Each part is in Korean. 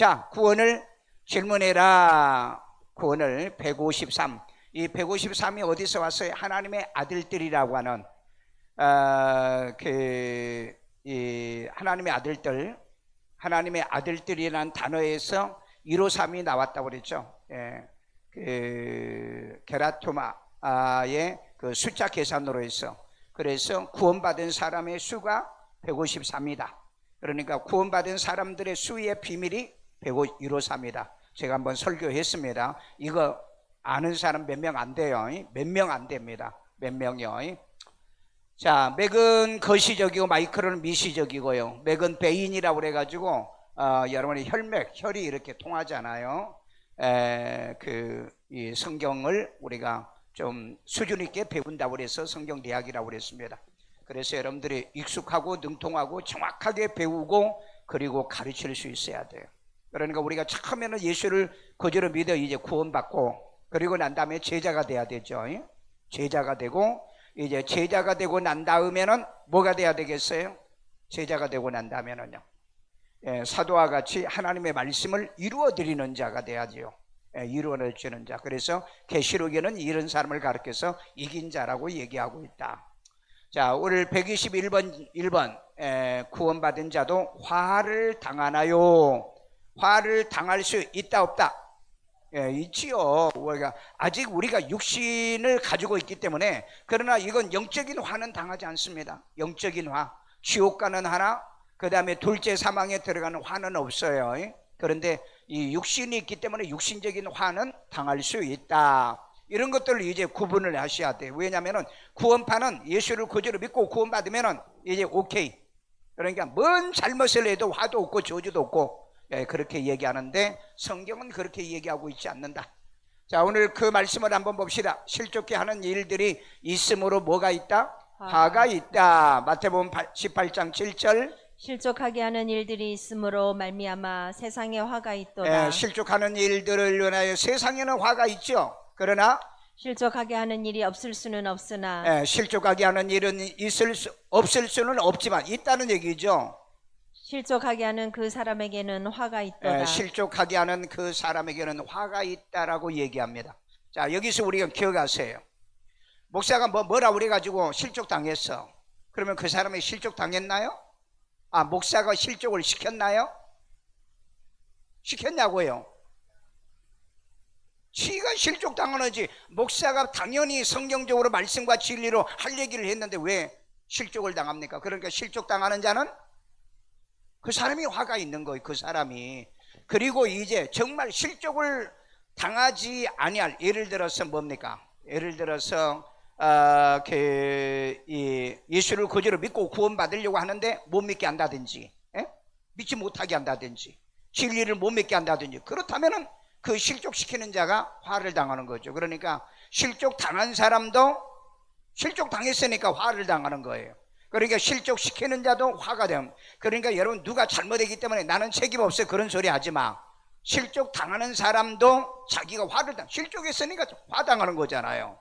자, 구원을 질문해라. 구원을 153. 이 153이 어디서 왔어요? 하나님의 아들들이라고 하는 하나님의 아들들, 하나님의 아들들이라는 단어에서 153이 나왔다고 그랬죠. 게라토마의 그 숫자 계산으로 해서, 그래서 구원받은 사람의 수가 153이다. 그러니까 구원받은 사람들의 수의 비밀이 153이다. 제가 한번 설교했습니다. 이거 아는 사람 몇 명 안 돼요. 몇 명 안 됩니다. 몇 명이요. 자, 맥은 거시적이고 마이크로는 미시적이고요. 맥은 베인이라고 그래가지고 여러분의 혈이 이렇게 통하잖아요. 이 성경을 우리가 좀 수준 있게 배운다고 그래서 성경대학이라고 그랬습니다. 그래서 여러분들이 익숙하고 능통하고 정확하게 배우고 그리고 가르칠 수 있어야 돼요. 그러니까 우리가 처음에는 예수를 거저로 믿어 이제 구원받고, 그리고 난 다음에 제자가 돼야 되죠. 제자가 되고, 이제 제자가 되고 난 다음에는 뭐가 돼야 되겠어요? 제자가 되고 난 다음에는요, 사도와 같이 하나님의 말씀을 이루어드리는 자가 돼야지요. 이루어내주는 자. 그래서 계시록에는 이런 사람을 가르쳐서 이긴 자라고 얘기하고 있다. 자, 오늘 121번 구원받은 자도 화를 당하나요? 화를 당할 수 있다 없다? 있지요. 아직 우리가 육신을 가지고 있기 때문에. 그러나 이건 영적인 화는 당하지 않습니다. 영적인 화, 지옥 가는 화나 그 다음에 둘째 사망에 들어가는 화는 없어요. 그런데 이 육신이 있기 때문에 육신적인 화는 당할 수 있다. 이런 것들을 이제 구분을 하셔야 돼요. 왜냐하면 구원파는 예수를 그대로 믿고 구원받으면 이제 오케이. 그러니까 뭔 잘못을 해도 화도 없고 저주도 없고 그렇게 얘기하는데, 성경은 그렇게 얘기하고 있지 않는다. 자, 오늘 그 말씀을 한번 봅시다. 실족케 하는 일들이 있으므로 뭐가 있다? 화가 있다. 마태복음 18장 7절. 실족하게 하는 일들이 있으므로 말미암아 세상에 화가 있도다. 실족하는 일들을 위하여 세상에는 화가 있죠. 그러나 실족하게 하는 일이 없을 수는 없으나 실족하게 하는 일은 없을 수는 없지만 있다는 얘기죠. 실족하게 하는 그 사람에게는 화가 있도다. 실족하게 하는 그 사람에게는 화가 있다라고 얘기합니다. 자, 여기서 우리가 기억하세요. 목사가 뭐라 그래가지고 실족당했어. 그러면 그 사람이 실족당했나요? 목사가 실족을 시켰나요? 시켰냐고요? 지가 실족당하는지. 목사가 당연히 성경적으로 말씀과 진리로 할 얘기를 했는데 왜 실족을 당합니까? 그러니까 실족당하는 자는 그 사람이 화가 있는 거예요. 그 사람이. 그리고 이제 정말 실족을 당하지 아니할, 예를 들어서 뭡니까? 예를 들어서 예수를 그대로 믿고 구원받으려고 하는데 못 믿게 한다든지, 믿지 못하게 한다든지, 진리를 못 믿게 한다든지, 그렇다면은 그 실족시키는 자가 화를 당하는 거죠. 그러니까 실족당한 사람도 실족당했으니까 화를 당하는 거예요. 그러니까 실족시키는 자도 화가 돼요. 그러니까 여러분, 누가 잘못했기 때문에 나는 책임 없어요, 그런 소리 하지 마. 실족당하는 사람도 자기가 실족했으니까 화당하는 거잖아요.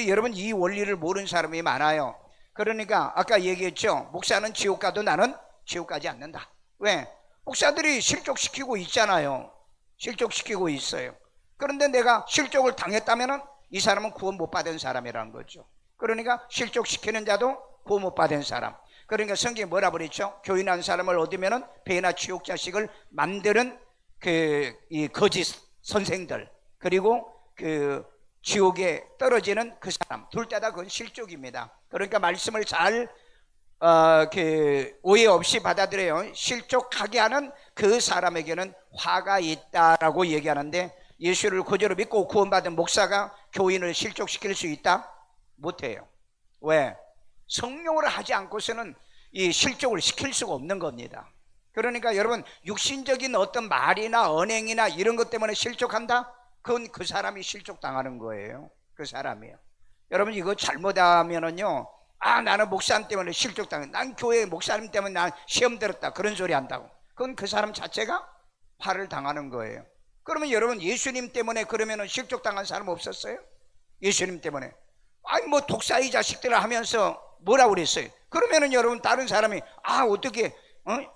여러분, 이 원리를 모르는 사람이 많아요. 그러니까 아까 얘기했죠. 목사는 지옥 가도 나는 지옥 가지 않는다. 왜? 목사들이 실족시키고 있잖아요. 실족시키고 있어요. 그런데 내가 실족을 당했다면 이 사람은 구원 못 받은 사람이라는 거죠. 그러니까 실족시키는 자도 구원 못 받은 사람. 그러니까 성경이 뭐라 그랬죠? 교인한 사람을 얻으면은 배나 지옥 자식을 만드는 이 거짓 선생들, 그리고 지옥에 떨어지는 그 사람, 둘 다 그건 실족입니다. 그러니까 말씀을 잘 오해 없이 받아들여요. 실족하게 하는 그 사람에게는 화가 있다라고 얘기하는데, 예수를 그대로 믿고 구원받은 목사가 교인을 실족시킬 수 있다? 못해요. 왜? 성령으로 하지 않고서는 이 실족을 시킬 수가 없는 겁니다. 그러니까 여러분, 육신적인 어떤 말이나 언행이나 이런 것 때문에 실족한다? 그건 그 사람이 실족당하는 거예요. 그 사람이요. 여러분, 이거 잘못하면은요, 나는 목사님 때문에 실족당해, 난 교회 목사님 때문에 난 시험 들었다, 그런 소리 한다고. 그건 그 사람 자체가 화를 당하는 거예요. 그러면 여러분, 예수님 때문에 그러면은 실족당한 사람 없었어요? 예수님 때문에 독사이 자식들을 하면서 뭐라고 그랬어요? 그러면은 여러분, 다른 사람이 어떻게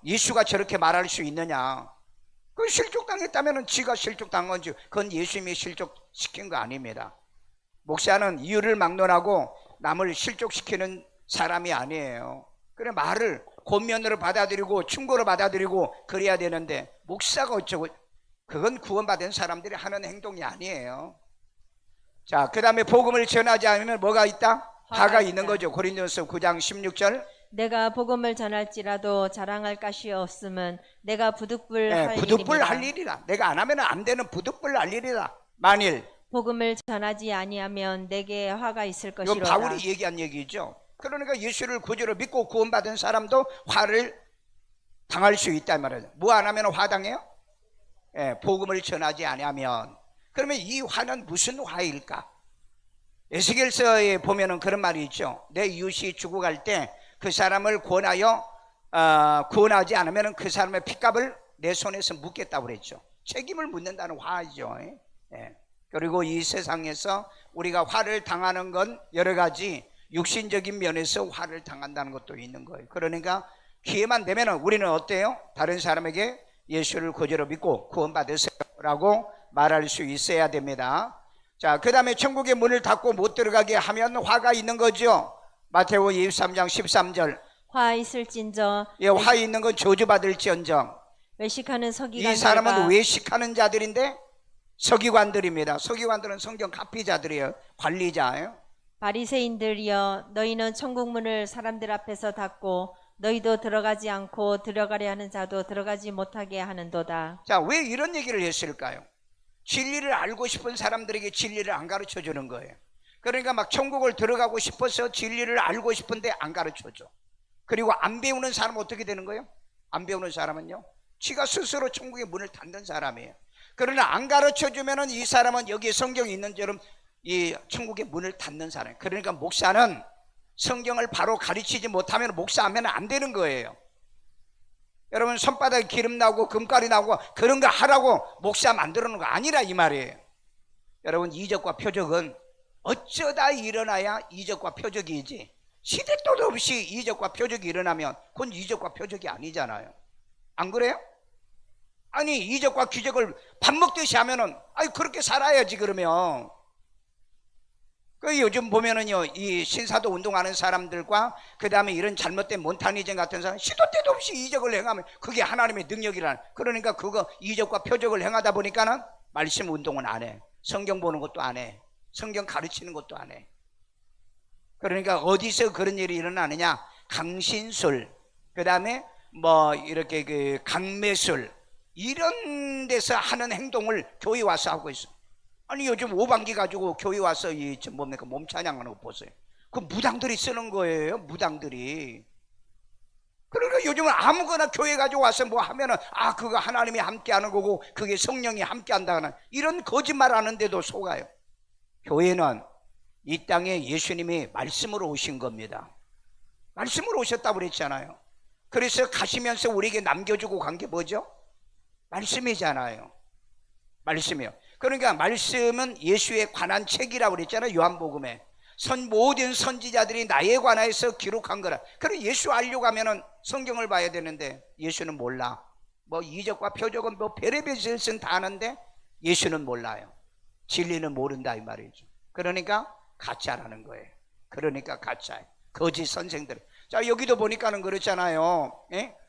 예수가 저렇게 말할 수 있느냐, 그 실족당했다면 지가 실족당한 건지 그건 예수님이 실족시킨 거 아닙니다. 목사는 이유를 막론하고 남을 실족시키는 사람이 아니에요. 그래 말을 권면으로 받아들이고 충고로 받아들이고 그래야 되는데 목사가 어쩌고, 그건 구원받은 사람들이 하는 행동이 아니에요. 자, 그 다음에 복음을 전하지 않으면 뭐가 있다? 화가 있는 거죠. 고린도서 9장 16절. 내가 복음을 전할지라도 자랑할 것이 없음은 내가 부득불 할 부득불 할 일입니다. 일이라. 내가 안 하면 안 되는 부득불 할 일이라. 만일 복음을 전하지 아니하면 내게 화가 있을 이건 것이로다. 바울이 얘기한 얘기죠. 그러니까 예수를 구주로 믿고 구원받은 사람도 화를 당할 수 있다 말이에요. 뭐 안 하면 화당해요? 복음을 전하지 아니하면. 그러면 이 화는 무슨 화일까? 에스겔서에 보면은 그런 말이 있죠. 내 이웃이 죽어갈 때 그 사람을 구원하지 않으면 그 사람의 핏값을 내 손에서 묻겠다고 그랬죠. 책임을 묻는다는 화죠. 그리고 이 세상에서 우리가 화를 당하는 건 여러 가지 육신적인 면에서 화를 당한다는 것도 있는 거예요. 그러니까 기회만 되면 우리는 어때요? 다른 사람에게 예수를 구주로 믿고 구원받으세요라고 말할 수 있어야 됩니다. 자, 그 다음에 천국의 문을 닫고 못 들어가게 하면 화가 있는 거죠. 마태복음 23장 13절. 화 있을진저 화 있는 건 저주받을지언정. 외식하는 서기관들과 이 사람은 외식하는 자들인데 서기관들입니다. 서기관들은 성경 가피자들이에요. 관리자예요. 바리새인들이여 너희는 천국 문을 사람들 앞에서 닫고 너희도 들어가지 않고 들어가려 하는 자도 들어가지 못하게 하는도다. 자, 왜 이런 얘기를 했을까요? 진리를 알고 싶은 사람들에게 진리를 안 가르쳐 주는 거예요. 그러니까 막 천국을 들어가고 싶어서 진리를 알고 싶은데 안 가르쳐 줘. 그리고 안 배우는 사람은 어떻게 되는 거예요? 안 배우는 사람은요, 지가 스스로 천국의 문을 닫는 사람이에요. 그러나 안 가르쳐 주면은 이 사람은 여기 성경이 있는 처럼 이 천국의 문을 닫는 사람이에요. 그러니까 목사는 성경을 바로 가르치지 못하면 목사하면 안 되는 거예요. 여러분, 손바닥에 기름 나오고 금깔이 나오고 그런 거 하라고 목사 만들어 놓은 거 아니라 이 말이에요. 여러분, 이적과 표적은 어쩌다 일어나야 이적과 표적이지, 시대도 없이 이적과 표적이 일어나면 그건 이적과 표적이 아니잖아요. 안 그래요? 아니, 이적과 기적을 밥 먹듯이 하면은 그렇게 살아야지. 그러면 그 요즘 보면은요, 이 신사도 운동하는 사람들과 그 다음에 이런 잘못된 몬타니즘 같은 사람, 시도 때도 없이 이적을 행하면 그게 하나님의 능력이라는. 그러니까 그거 이적과 표적을 행하다 보니까는 말씀 운동은 안 해. 성경 보는 것도 안 해. 성경 가르치는 것도 안 해. 그러니까 어디서 그런 일이 일어나느냐? 강신술, 그 다음에 뭐 이렇게 그 강매술, 이런 데서 하는 행동을 교회 와서 하고 있어. 아니, 요즘 오방기 가지고 교회 와서 뭡니까? 몸 찬양하는 거 보세요. 그 무당들이 쓰는 거예요. 무당들이. 그러니까 요즘은 아무거나 교회 가지고 와서 뭐 하면은 그거 하나님이 함께 하는 거고 그게 성령이 함께 한다는 이런 거짓말 하는데도 속아요. 교회는 이 땅에 예수님이 말씀으로 오신 겁니다. 말씀으로 오셨다고 그랬잖아요. 그래서 가시면서 우리에게 남겨주고 간 게 뭐죠? 말씀이잖아요. 말씀이요. 그러니까 말씀은 예수에 관한 책이라고 그랬잖아요. 요한복음에 모든 선지자들이 나에 관해서 기록한 거라. 그럼 예수 알려고 하면은 성경을 봐야 되는데 예수는 몰라. 뭐 이적과 표적은 뭐 별의별 짓은 다 아는데 예수는 몰라요. 진리는 모른다 이 말이죠. 그러니까 가짜라는 거예요. 그러니까 가짜예요. 거짓 선생들. 자, 여기도 보니까는 그렇잖아요.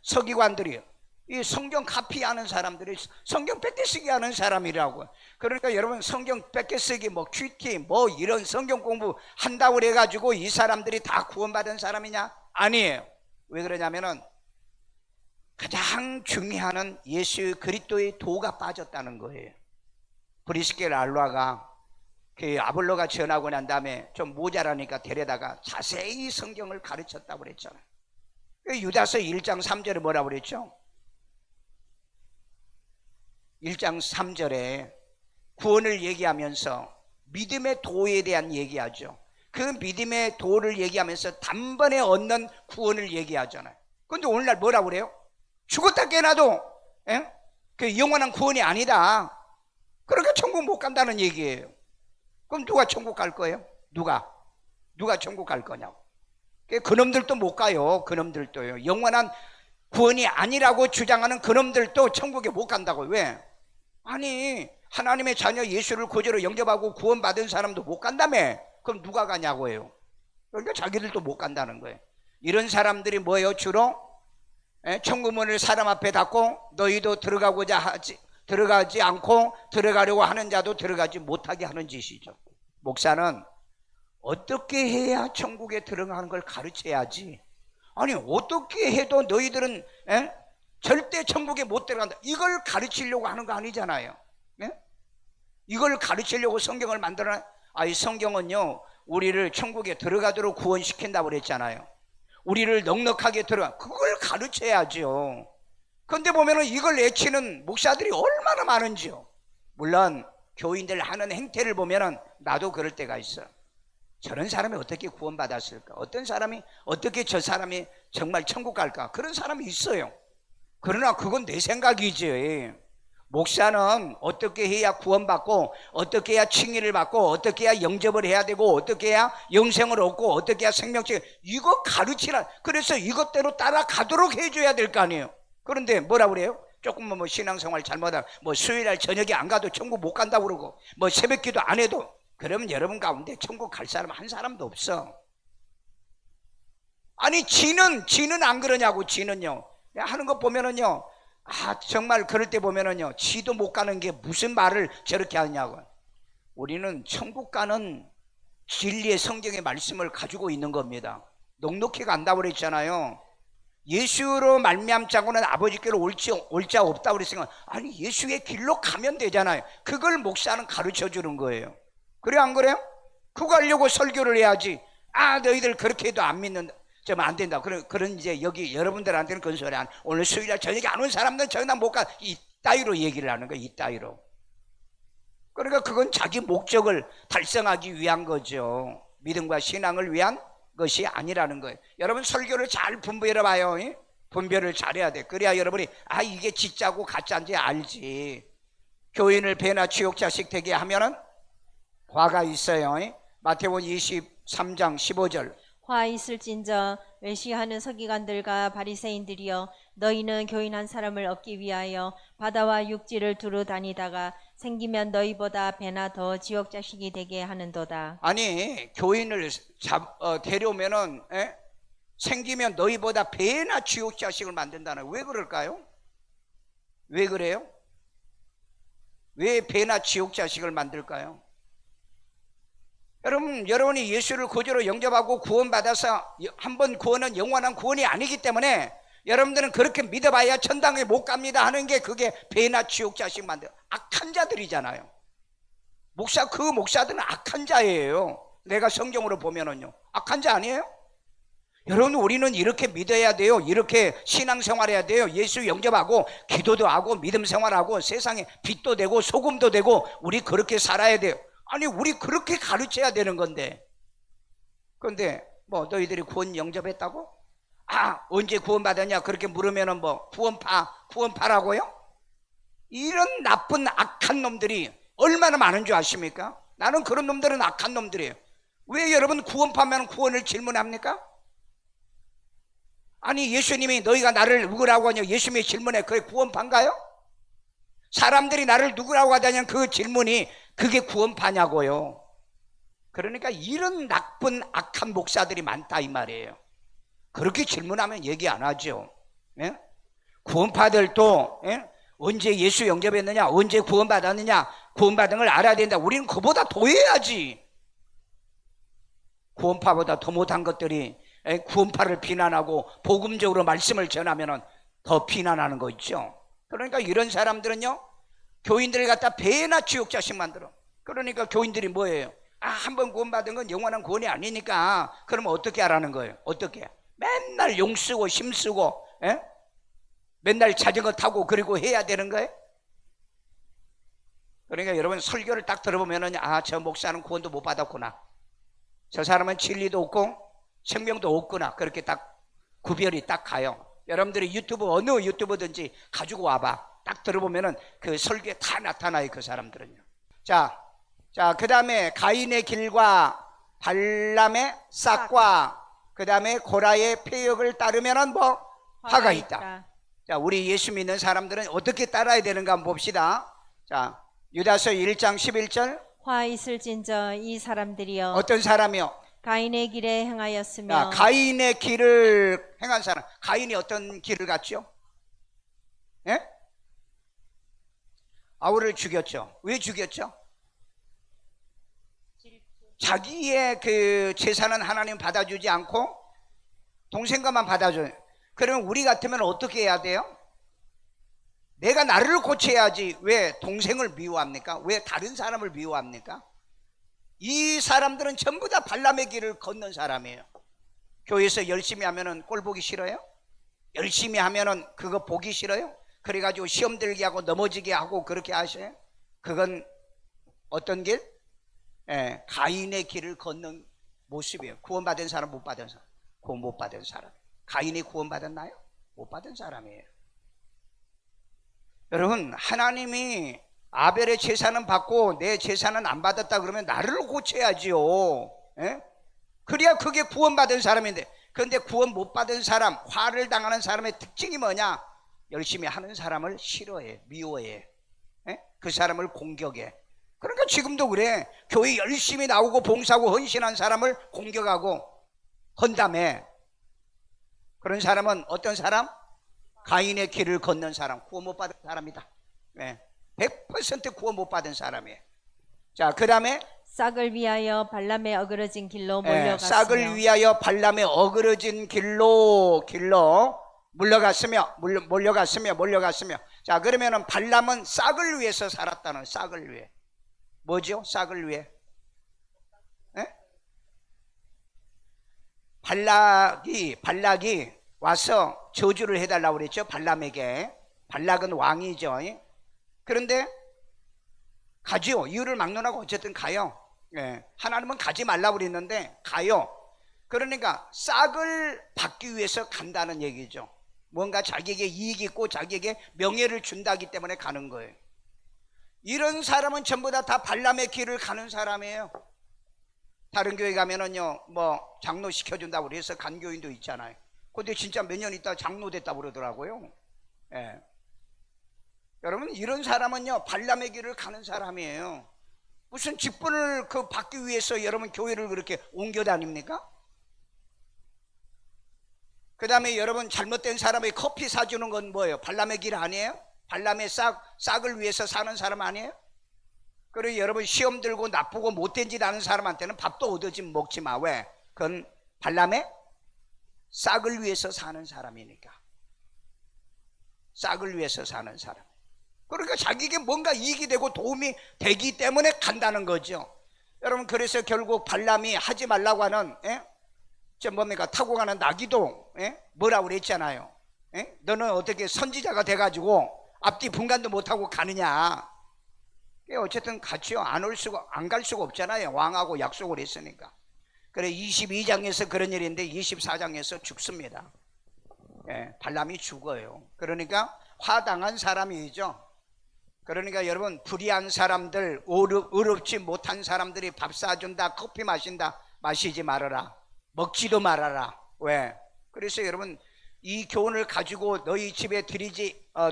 서기관들이요, 이 성경 카피하는 사람들이 성경 뺏겨쓰기 하는 사람이라고. 그러니까 여러분, 성경 뺏겨쓰기 뭐 큐티 뭐 이런 성경 공부 한다고 그래가지고 이 사람들이 다 구원받은 사람이냐? 아니에요. 왜 그러냐면은 가장 중요한 예수 그리스도의 도가 빠졌다는 거예요. 브리스겔 알라가 그 아볼로가 전하고 난 다음에 좀 모자라니까 데려다가 자세히 성경을 가르쳤다고 그랬잖아요. 유다서 1장 3절에 뭐라고 그랬죠? 1장 3절에 구원을 얘기하면서 믿음의 도에 대한 얘기하죠. 그 믿음의 도를 얘기하면서 단번에 얻는 구원을 얘기하잖아요. 그런데 오늘날 뭐라고 그래요? 죽었다 깨어나도 그 영원한 구원이 아니다. 그러니까 천국 못 간다는 얘기예요. 그럼 누가 천국 갈 거예요? 누가 천국 갈 거냐고. 그놈들도 못 가요. 그놈들도요. 영원한 구원이 아니라고 주장하는 그놈들도 천국에 못 간다고요. 왜? 아니 하나님의 자녀 예수를 구주로 영접하고 구원받은 사람도 못 간다며. 그럼 누가 가냐고 해요. 그러니까 자기들도 못 간다는 거예요. 이런 사람들이 뭐예요? 주로 천국문을 사람 앞에 닫고 너희도 들어가지 않고 들어가려고 하는 자도 들어가지 못하게 하는 짓이죠. 목사는 어떻게 해야 천국에 들어가는 걸 가르쳐야지. 아니 어떻게 해도 너희들은 절대 천국에 못 들어간다, 이걸 가르치려고 하는 거 아니잖아요. 이걸 가르치려고 성경을 만들어놔. 이 성경은요 우리를 천국에 들어가도록 구원시킨다고 그랬잖아요. 우리를 넉넉하게 들어가, 그걸 가르쳐야죠. 그런데 보면은 이걸 내치는 목사들이 얼마나 많은지요. 물론 교인들 하는 행태를 보면은 나도 그럴 때가 있어. 저런 사람이 어떻게 구원받았을까? 어떤 사람이 어떻게 저 사람이 정말 천국 갈까? 그런 사람이 있어요. 그러나 그건 내 생각이지. 목사는 어떻게 해야 구원받고, 어떻게 해야 칭의를 받고, 어떻게 해야 영접을 해야 되고, 어떻게 해야 영생을 얻고, 어떻게 해야 생명체, 이거 가르치라. 그래서 이것대로 따라가도록 해줘야 될 거 아니에요. 그런데 뭐라 그래요? 조금만 뭐 신앙생활 잘못하면 뭐 수요일날 저녁에 안 가도 천국 못 간다고 그러고, 뭐 새벽기도 안 해도, 그러면 여러분 가운데 천국 갈 사람 한 사람도 없어. 아니 지는 안 그러냐고. 지는요 하는 거 보면은요, 정말 그럴 때 보면은요 지도 못 가는 게 무슨 말을 저렇게 하냐고. 우리는 천국 가는 진리의 성경의 말씀을 가지고 있는 겁니다. 넉넉히 간다고 그랬잖아요. 예수로 말미암자고는 아버지께로 올 자 없다고 그랬으니까, 아니 예수의 길로 가면 되잖아요. 그걸 목사는 가르쳐 주는 거예요. 그래 안 그래요? 그거 하려고 설교를 해야지. 너희들 그렇게 해도 안 믿는다, 좀 안 된다. 그런 이제 여기 여러분들한테는 그런 소리 안. 오늘 수요일날 저녁에 안 온 사람들은 저기 나 못 가. 이따위로 얘기를 하는 거야. 이따위로. 그러니까 그건 자기 목적을 달성하기 위한 거죠. 믿음과 신앙을 위한 것이 아니라는 거예요. 여러분 설교를 잘 분별해 봐요. 분별을 잘해야 돼. 그래야 여러분이 이게 진짜고 가짜인지 알지. 교인을 배나 지옥자식 되게 하면은 화가 있어요. 마태복음 23장 15절. 화 있을진저 외시하는 서기관들과 바리새인들이여, 너희는 교인 한 사람을 얻기 위하여 바다와 육지를 두루 다니다가 생기면 너희보다 배나 더 지옥 자식이 되게 하는도다. 아니 교인을 데려오면은 생기면 너희보다 배나 지옥 자식을 만든다는. 왜 그럴까요? 왜 그래요? 왜 배나 지옥 자식을 만들까요? 여러분이 예수를 구주로 영접하고 구원받아서 한번 구원은 영원한 구원이 아니기 때문에 여러분들은 그렇게 믿어봐야 천당에 못 갑니다 하는 게, 그게 배나 지옥 자식 만들 악한 자들이잖아요. 그 목사들은 악한 자예요. 내가 성경으로 보면은요 악한 자 아니에요? 여러분 우리는 이렇게 믿어야 돼요. 이렇게 신앙생활해야 돼요. 예수 영접하고 기도도 하고 믿음 생활하고 세상에 빛도 되고 소금도 되고, 우리 그렇게 살아야 돼요. 아니 우리 그렇게 가르쳐야 되는 건데. 그런데 뭐 너희들이 구원 영접했다고? 언제 구원받았냐 그렇게 물으면은 뭐 구원파라고요? 이런 나쁜 악한 놈들이 얼마나 많은 줄 아십니까? 나는 그런 놈들은 악한 놈들이에요. 왜 여러분 구원파면 구원을 질문합니까? 아니 예수님이 너희가 나를 누구라고 하냐 예수님이 질문해. 그게 구원파인가요? 사람들이 나를 누구라고 하다냐 그 질문이 그게 구원파냐고요. 그러니까 이런 나쁜 악한 목사들이 많다 이 말이에요. 그렇게 질문하면 얘기 안 하죠. 구원파들도 언제 예수 영접했느냐, 언제 구원받았느냐, 구원받은 걸 알아야 된다. 우리는 그보다 더 해야지. 구원파보다 더 못한 것들이 구원파를 비난하고 복음적으로 말씀을 전하면 더 비난하는 거 있죠. 그러니까 이런 사람들은요 교인들을 갖다 배나 지옥 자식 만들어. 그러니까 교인들이 뭐예요? 한번 구원받은 건 영원한 구원이 아니니까 그러면 어떻게 하라는 거예요? 어떻게? 맨날 용 쓰고 힘 쓰고 맨날 자전거 타고 그리고 해야 되는 거예요? 그러니까 여러분 설교를 딱 들어보면은 저 목사는 구원도 못 받았구나, 저 사람은 진리도 없고 생명도 없구나, 그렇게 딱 구별이 딱 가요. 여러분들이 어느 유튜브든지 가지고 와봐. 딱 들어보면은 그 설교에 다 나타나요. 그 사람들은요. 자, 그 다음에 가인의 길과 발람의 싹과 그 다음에 고라의 폐역을 따르면은 뭐 화가 있다. 자, 우리 예수 믿는 사람들은 어떻게 따라야 되는가 한번 봅시다. 자, 유다서 1장 11절. 화 있을진저 이 사람들이여 어떤 사람이요? 가인의 길에 행하였으며. 자, 가인의 길을 행한 사람. 가인이 어떤 길을 갔죠? 예? 아우를 죽였죠. 왜 죽였죠? 자기의 그 재산은 하나님 받아주지 않고 동생과만 받아줘요. 그러면 우리 같으면 어떻게 해야 돼요? 내가 나를 고쳐야지. 왜 동생을 미워합니까? 왜 다른 사람을 미워합니까? 이 사람들은 전부 다 발람의 길을 걷는 사람이에요. 교회에서 열심히 하면은 꼴 보기 싫어요? 열심히 하면은 그거 보기 싫어요? 그래가지고 시험 들게 하고 넘어지게 하고 그렇게 하셔요? 그건 어떤 길? 예, 가인의 길을 걷는 모습이에요. 구원받은 사람, 못 받은 사람. 구원 못 받은 사람. 가인이 구원받았나요? 못 받은 사람이에요. 여러분, 하나님이 아벨의 제사는 받고 내 제사는 안 받았다 그러면 나를 고쳐야지요. 예? 그래야 그게 구원받은 사람인데, 그런데 구원 못 받은 사람, 화를 당하는 사람의 특징이 뭐냐? 열심히 하는 사람을 싫어해, 미워해. 예? 그 사람을 공격해. 그러니까 지금도 그래. 교회 열심히 나오고 봉사하고 헌신한 사람을 공격하고 헌담해. 그런 사람은 어떤 사람? 가인의 길을 걷는 사람, 구원 못 받은 사람이다. 네. 100% 구원 못 받은 사람이에요. 자, 그 다음에 싹을 위하여 발람의 어그러진 길로 몰려갔으며. 싹을 위하여 발람의 어그러진 길로 몰려갔으며. 자, 그러면은 발람은 싹을 위해서 살았다는, 싹을 위해. 뭐죠? 싹을 위해. 네? 발락이 와서 저주를 해달라고 그랬죠. 발람에게. 발락은 왕이죠. 그런데 가지요. 이유를 막론하고 어쨌든 가요. 예. 하나님은 가지 말라고 그랬는데 가요. 그러니까 싹을 받기 위해서 간다는 얘기죠. 뭔가 자기에게 이익이 있고 자기에게 명예를 준다기 때문에 가는 거예요. 이런 사람은 전부 다 발람의 길을 가는 사람이에요. 다른 교회 가면은요, 뭐 장로 시켜준다고 그래서 간 교인도 있잖아요. 근데 진짜 몇 년 있다 장로 됐다고 그러더라고요. 예. 여러분, 이런 사람은요 발람의 길을 가는 사람이에요. 무슨 직분을 받기 위해서 여러분 교회를 그렇게 옮겨 다닙니까? 그 다음에 여러분 잘못된 사람에게 커피 사주는 건 뭐예요? 발람의 길 아니에요? 발람의 싹을 위해서 사는 사람 아니에요? 그리고 여러분 시험 들고 나쁘고 못된 짓 하는 사람한테는 밥도 얻어지 먹지 마. 왜? 그건 발람의 싹을 위해서 사는 사람이니까. 싹을 위해서 사는 사람. 그러니까 자기에게 뭔가 이익이 되고 도움이 되기 때문에 간다는 거죠. 여러분, 그래서 결국 발람이 하지 말라고 하는 뭡니까? 타고 가는 나귀도 뭐라고 그랬잖아요. 너는 어떻게 선지자가 돼가지고 앞뒤 분간도 못하고 가느냐. 어쨌든 같이요. 안 갈 수가 없잖아요. 왕하고 약속을 했으니까. 그래 22장에서 그런 일인데 24장에서 죽습니다. 발람이 죽어요. 그러니까 화당한 사람이죠. 그러니까 여러분, 불의한 사람들, 의롭지 못한 사람들이 밥 사준다, 커피 마신다, 마시지 말아라. 먹지도 말아라. 왜? 그래서 여러분, 이 교훈을 가지고 너희 집에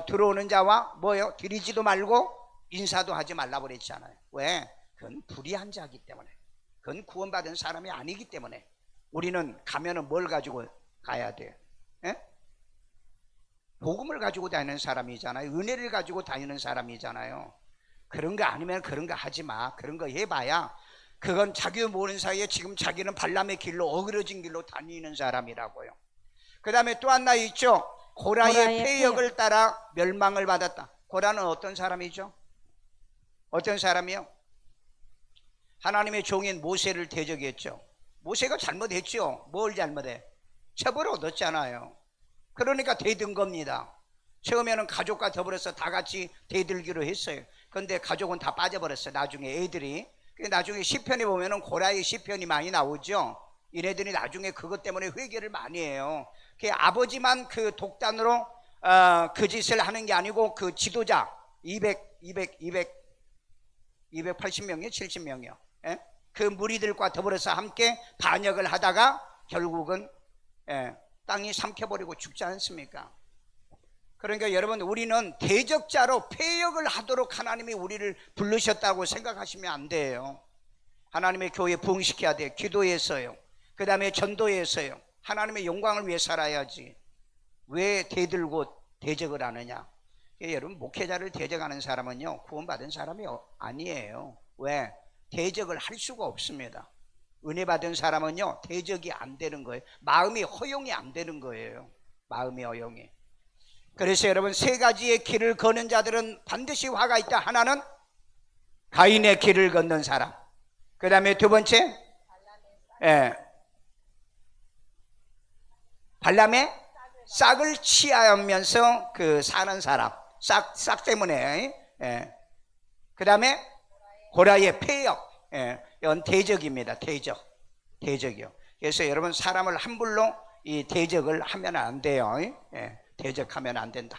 들어오는 자와 뭐예요? 들이지도 말고 인사도 하지 말라고 그랬잖아요. 왜? 그건 불의한 자이기 때문에. 그건 구원받은 사람이 아니기 때문에. 우리는 가면은 뭘 가지고 가야 돼요? 복음을 가지고 다니는 사람이잖아요. 은혜를 가지고 다니는 사람이잖아요. 그런 거 아니면 그런 거 하지 마. 그런 거 해봐야 그건 자기 모르는 사이에 지금 자기는 발람의 길로 어그러진 길로 다니는 사람이라고요. 그 다음에 또 하나 있죠. 고라의 패역을 따라 멸망을 받았다. 고라는 어떤 사람이죠? 어떤 사람이요? 하나님의 종인 모세를 대적했죠. 모세가 잘못했죠. 뭘 잘못해? 처벌을 얻었잖아요. 그러니까 대든 겁니다. 처음에는 가족과 더불어서 다 같이 대들기로 했어요. 그런데 가족은 다 빠져버렸어요. 나중에 애들이. 나중에 시편에 보면은 고라의 시편이 많이 나오죠. 이네들이 나중에 그것 때문에 회개를 많이 해요. 그 아버지만 그 독단으로 그 짓을 하는 게 아니고 그 지도자 280명이요? 70명이요? 그 무리들과 더불어서 함께 반역을 하다가 결국은 땅이 삼켜버리고 죽지 않습니까? 그러니까 여러분, 우리는 대적자로 패역을 하도록 하나님이 우리를 부르셨다고 생각하시면 안 돼요. 하나님의 교회 부흥시켜야 돼요. 기도에서요, 그 다음에 전도에서요. 하나님의 영광을 위해 살아야지. 왜 대들고 대적을 하느냐? 여러분, 목회자를 대적하는 사람은요, 구원받은 사람이 아니에요. 왜? 대적을 할 수가 없습니다. 은혜 받은 사람은요, 대적이 안 되는 거예요. 마음이 허용이 안 되는 거예요. 마음이 허용이. 그래서 여러분, 세 가지의 길을 거는 자들은 반드시 화가 있다. 하나는 가인의 길을 걷는 사람, 그 다음에 두 번째 발람의 싹을 취하면서 그 사는 사람, 싹 때문에. 그 다음에 고라의 폐역. 이건 대적입니다. 대적이요. 그래서 여러분, 사람을 함부로 이 대적을 하면 안 돼요. 대적하면 안 된다.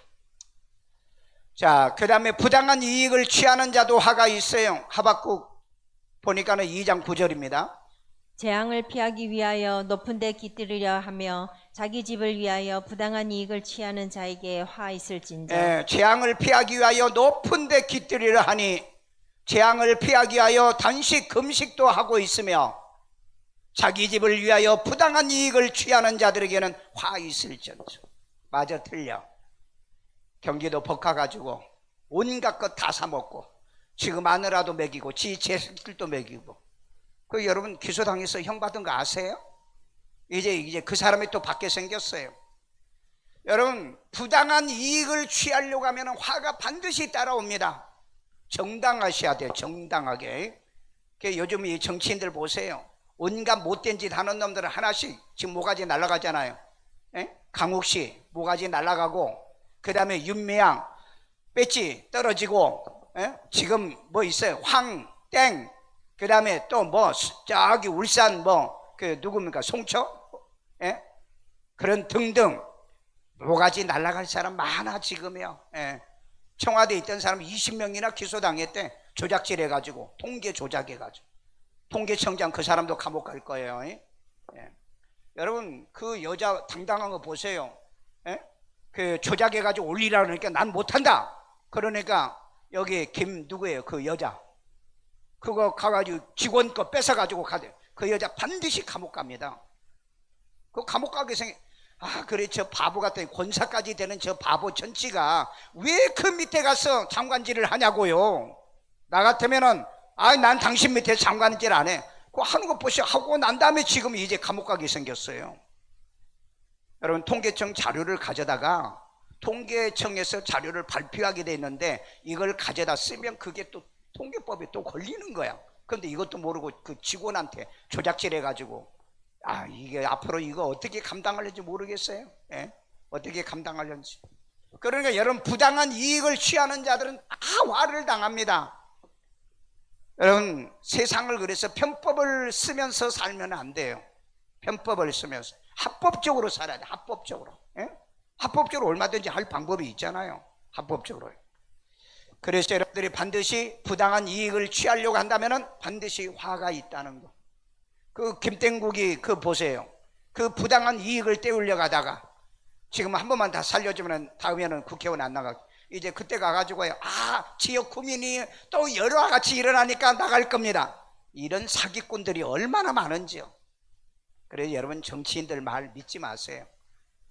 자, 그 다음에 부당한 이익을 취하는 자도 화가 있어요. 하박국 보니까는 2장 9절입니다. 재앙을 피하기 위하여 높은 데 깃들으려 하며 자기 집을 위하여 부당한 이익을 취하는 자에게 화 있을진저. 재앙을 피하기 위하여 높은 데 깃들으려 하니, 재앙을 피하기 위하여 단식 금식도 하고 있으며 자기 집을 위하여 부당한 이익을 취하는 자들에게는 화 있을진저. 맞아, 틀려. 경기도 벅화 가지고 온갖 것 다 사먹고 지금 마누라도 먹이고 지 자식들도 먹이고, 그 여러분 기소당해서 형 받은 거 아세요? 이제 그 사람이 또 받게 생겼어요. 여러분, 부당한 이익을 취하려고 하면 화가 반드시 따라옵니다. 정당하셔야 돼요. 정당하게. 요즘 이 정치인들 보세요. 온갖 못된 짓 하는 놈들은 하나씩 지금 모가지 날아가잖아요. 강욱씨 모가지 날아가고, 그 다음에 윤미향 배지 떨어지고, 지금 뭐 있어요? 황땡, 그 다음에 또 뭐 저기 울산 그 누굽니까? 송초? 그런 등등 모가지 날아갈 사람 많아 지금요. 청와대에 있던 사람 20명이나 기소당했대. 조작질 해가지고, 통계 조작해가지고. 통계청장 그 사람도 감옥 갈 거예요. 여러분, 그 여자 당당한 거 보세요. 그 조작해가지고 올리라 그러니까 난 못한다. 그러니까 여기 누구예요? 그 여자. 그거 가가지고 직원 거 뺏어가지고 가대. 그 여자 반드시 감옥 갑니다. 그 감옥 가게 그래, 저 바보 같은 권사까지 되는 저 바보 전치가 왜 그 밑에 가서 장관질을 하냐고요. 나 같으면은 난 당신 밑에 장관질 안 해. 그거 하는 거 보시 하고 난 다음에 지금 이제 감옥 가게 생겼어요. 여러분, 통계청 자료를 가져다가 통계청에서 자료를 발표하게 돼 있는데 이걸 가져다 쓰면 그게 또 통계법에 또 걸리는 거야. 그런데 이것도 모르고 그 직원한테 조작질 해가지고, 이게 앞으로 이거 어떻게 감당하려는지 모르겠어요. 어떻게 감당하려는지. 그러니까 여러분, 부당한 이익을 취하는 자들은 다 화를 당합니다. 여러분, 세상을 그래서 편법을 쓰면서 살면 안 돼요. 편법을 쓰면서 합법적으로 살아야 돼. 합법적으로. 합법적으로 얼마든지 할 방법이 있잖아요. 합법적으로. 그래서 여러분들이 반드시 부당한 이익을 취하려고 한다면 반드시 화가 있다는 거. 그 김땡국이 보세요. 그 부당한 이익을 떼우려고 하다가 지금 한 번만 다 살려주면 다음에는 국회의원 안 나가. 이제 그때 가가지고요, 지역 구민이 또 여러 같이 일어나니까 나갈 겁니다. 이런 사기꾼들이 얼마나 많은지요. 그래서 여러분, 정치인들 말 믿지 마세요.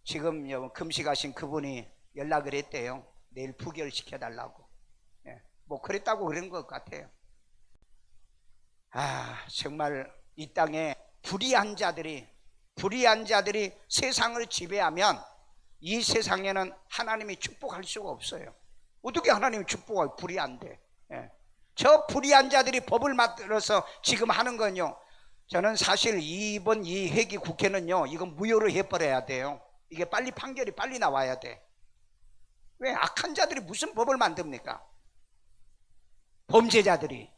지금 금식하신 그분이 연락을 했대요. 내일 부결시켜달라고. 뭐 그랬다고 그런 것 같아요. 정말 이 땅에 불의한 자들이 세상을 지배하면 이 세상에는 하나님이 축복할 수가 없어요. 어떻게 하나님이 축복할 불의한데. 저 불의한 자들이 법을 만들어서 지금 하는 건요, 저는 사실 이번 이 회기 국회는요, 이건 무효로 해버려야 돼요. 이게 빨리 판결이 빨리 나와야 돼. 왜? 악한 자들이 무슨 법을 만듭니까? 범죄자들이.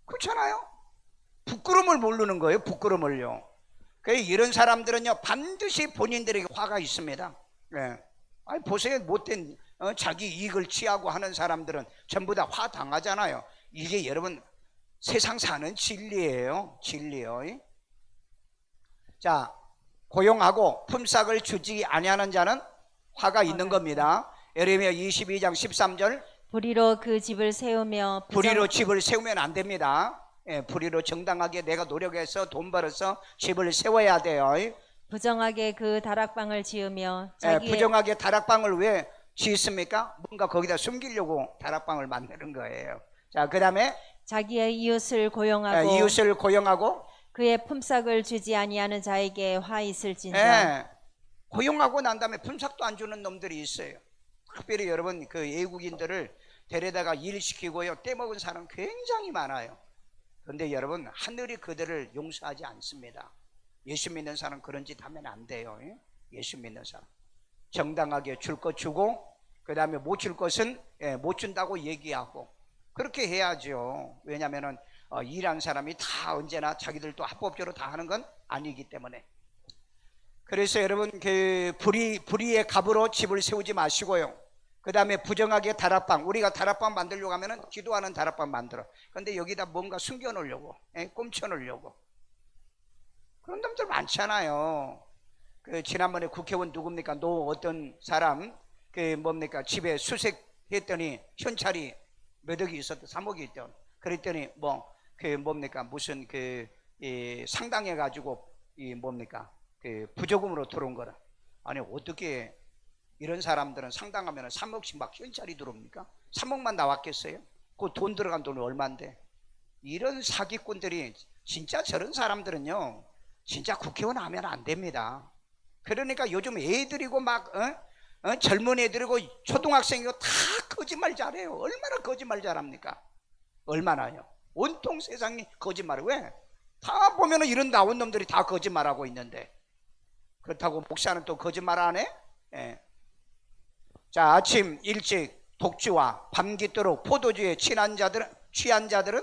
그렇잖아요. 부끄러움을 모르는 거예요. 부끄러움을요. 그래서 이런 사람들은요, 반드시 본인들에게 화가 있습니다. 보세요. 못된 자기 이익을 취하고 하는 사람들은 전부 다 화 당하잖아요. 이게 여러분, 세상 사는 진리예요. 진리요. 자, 고용하고 품삯을 주지 아니하는 자는 화가 있는 겁니다. 예레미야 22장 13절 불의로 그 집을 세우며 불의로 집을 세우면 안 됩니다. 예, 불의로 정당하게 내가 노력해서 돈 벌어서 집을 세워야 돼요. 부정하게 그 다락방을 지으며 예, 자기의 부정하게 다락방을 왜 짓습니까? 뭔가 거기다 숨기려고 다락방을 만드는 거예요. 자, 그 다음에 자기의 이웃을 고용하고 이웃을 고용하고 그의 품삯을 주지 아니하는 자에게 화 있을진저. 고용하고 난 다음에 품삯도 안 주는 놈들이 있어요. 특별히 여러분 그 외국인들을 데려다가 일시키고요 떼먹은 사람 굉장히 많아요. 그런데 여러분 하늘이 그들을 용서하지 않습니다. 예수 믿는 사람 그런 짓 하면 안 돼요. 예수 믿는 사람 정당하게 줄 것 주고 그 다음에 못 줄 것은 못 준다고 얘기하고 그렇게 해야죠. 왜냐하면 일한 사람이 다 언제나 자기들도 합법적으로 다 하는 건 아니기 때문에. 그래서 여러분 그 불의의 갑으로 집을 세우지 마시고요. 그 다음에 부정하게 다락방, 우리가 다락방 만들려고 하면은 기도하는 다락방 만들어. 근데 여기다 뭔가 숨겨 놓으려고, 꼼쳐 놓으려고. 그런 놈들 많잖아요. 그 지난번에 국회의원 누굽니까? 어떤 사람 그 뭡니까? 집에 수색했더니 현찰이 몇 억이 있었던 3억이 있던. 그랬더니 그 뭡니까? 무슨 상당해 가지고 뭡니까? 그 부조금으로 들어온 거라. 아니 어떻게 이런 사람들은 상당하면 3억씩 막 현찰이 들어옵니까? 3억만 나왔겠어요? 그 돈 들어간 돈은 얼만데? 이런 사기꾼들이 진짜 저런 사람들은요 진짜 국회의원 하면 안 됩니다. 그러니까 요즘 애들이고 막 젊은 애들이고 초등학생이고 다 거짓말 잘해요. 얼마나 거짓말 잘합니까? 얼마나요? 온통 세상이 거짓말을 왜? 다 보면은 이런 나온 놈들이 다 거짓말하고 있는데 그렇다고 목사는 또 거짓말 안 해? 예. 자, 아침 일찍 독주와 밤 깊도록 포도주에 취한 자들은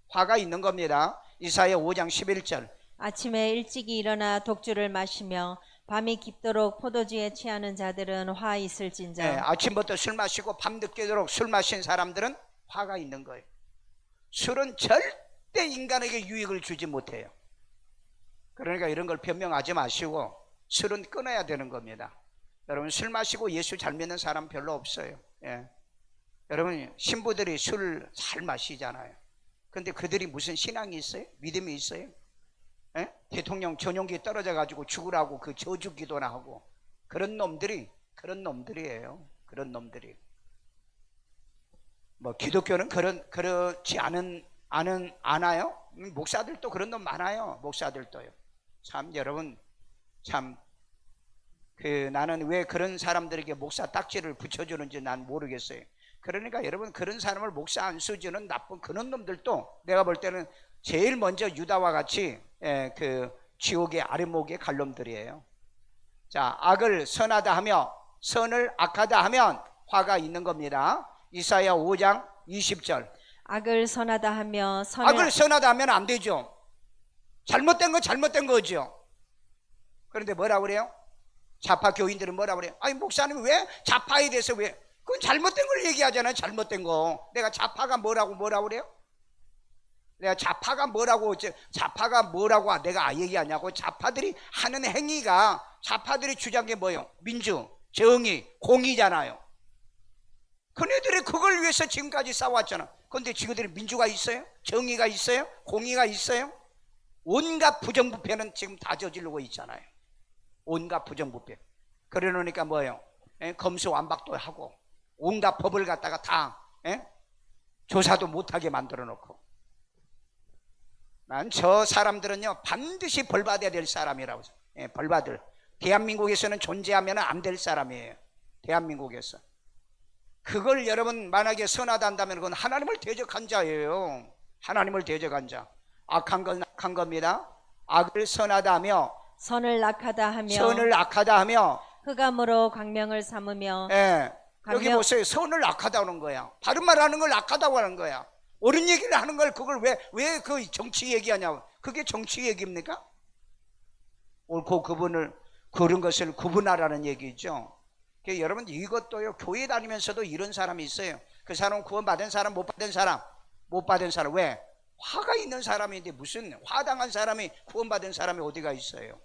화가 있는 겁니다. 이사야 5장 11절 아침에 일찍이 일어나 독주를 마시며 밤이 깊도록 포도주에 취하는 자들은 화 있을진저. 예, 아침부터 술 마시고 밤 늦게도록 술 마신 사람들은 화가 있는 거예요. 술은 절대 인간에게 유익을 주지 못해요. 그러니까 이런 걸 변명하지 마시고 술은 끊어야 되는 겁니다. 여러분 술 마시고 예수 잘 믿는 사람 별로 없어요. 예. 여러분 신부들이 술 잘 마시잖아요. 근데 그들이 무슨 신앙이 있어요? 믿음이 있어요? 예? 대통령 전용기 떨어져 가지고 죽으라고 그 저주 기도나 하고 그런 놈들이에요. 그런 놈들이. 기독교는 그렇지 않아요? 목사들도 그런 놈 많아요. 목사들도요. 참 여러분 참 나는 왜 그런 사람들에게 목사 딱지를 붙여주는지 난 모르겠어요. 그러니까 여러분 그런 사람을 목사 안 쓰주는 나쁜 그런 놈들도 내가 볼 때는 제일 먼저 유다와 같이 그 지옥의 아래목에 갈 놈들이에요. 자, 악을 선하다 하며 선을 악하다 하면 화가 있는 겁니다. 이사야 5장 20절 악을 선하다 하며 악을 선하다 하면 안 되죠. 잘못된 건 잘못된 거죠. 그런데 뭐라 그래요? 좌파 교인들은 뭐라 그래요? 아니 목사님 왜 좌파에 대해서 왜 그건 잘못된 걸 얘기하잖아요. 잘못된 거. 내가 좌파가 뭐라고 그래요? 내가 좌파가 뭐라고 내가 얘기하냐고. 좌파들이 하는 행위가 좌파들이 주장한 게 뭐예요? 민주, 정의, 공의잖아요. 그네들이 그걸 위해서 지금까지 싸웠잖아. 그런데 지금들이 민주가 있어요? 정의가 있어요? 공의가 있어요? 온갖 부정부패는 지금 다 저지르고 있잖아요. 온갖 부정부패. 그러니까 뭐예요? 검수완박도 하고 온갖 법을 갖다가 다 조사도 못하게 만들어 놓고. 난 저 사람들은요 반드시 벌받아야 될 사람이라고 생각해요. 벌받을. 대한민국에서는 존재하면 안 될 사람이에요. 대한민국에서. 그걸 여러분 만약에 선하다 한다면 그건 하나님을 대적한 자예요. 하나님을 대적한 자. 악한 건 악한 겁니다. 악을 선하다 하며 선을 악하다 하며 흑암으로 광명을 삼으며. 여기 보세요. 선을 악하다 하는 거야. 바른 말 하는 걸 악하다고 하는 거야. 옳은 얘기를 하는 걸 그걸 왜 그 정치 얘기하냐고. 그게 정치 얘기입니까? 옳고 그런 것을 구분하라는 얘기죠. 그러니까 여러분 이것도요 교회 다니면서도 이런 사람이 있어요. 그 사람은 구원받은 사람 못 받은 사람 왜? 화가 있는 사람인데 무슨 화당한 사람이 구원받은 사람이 어디가 있어요?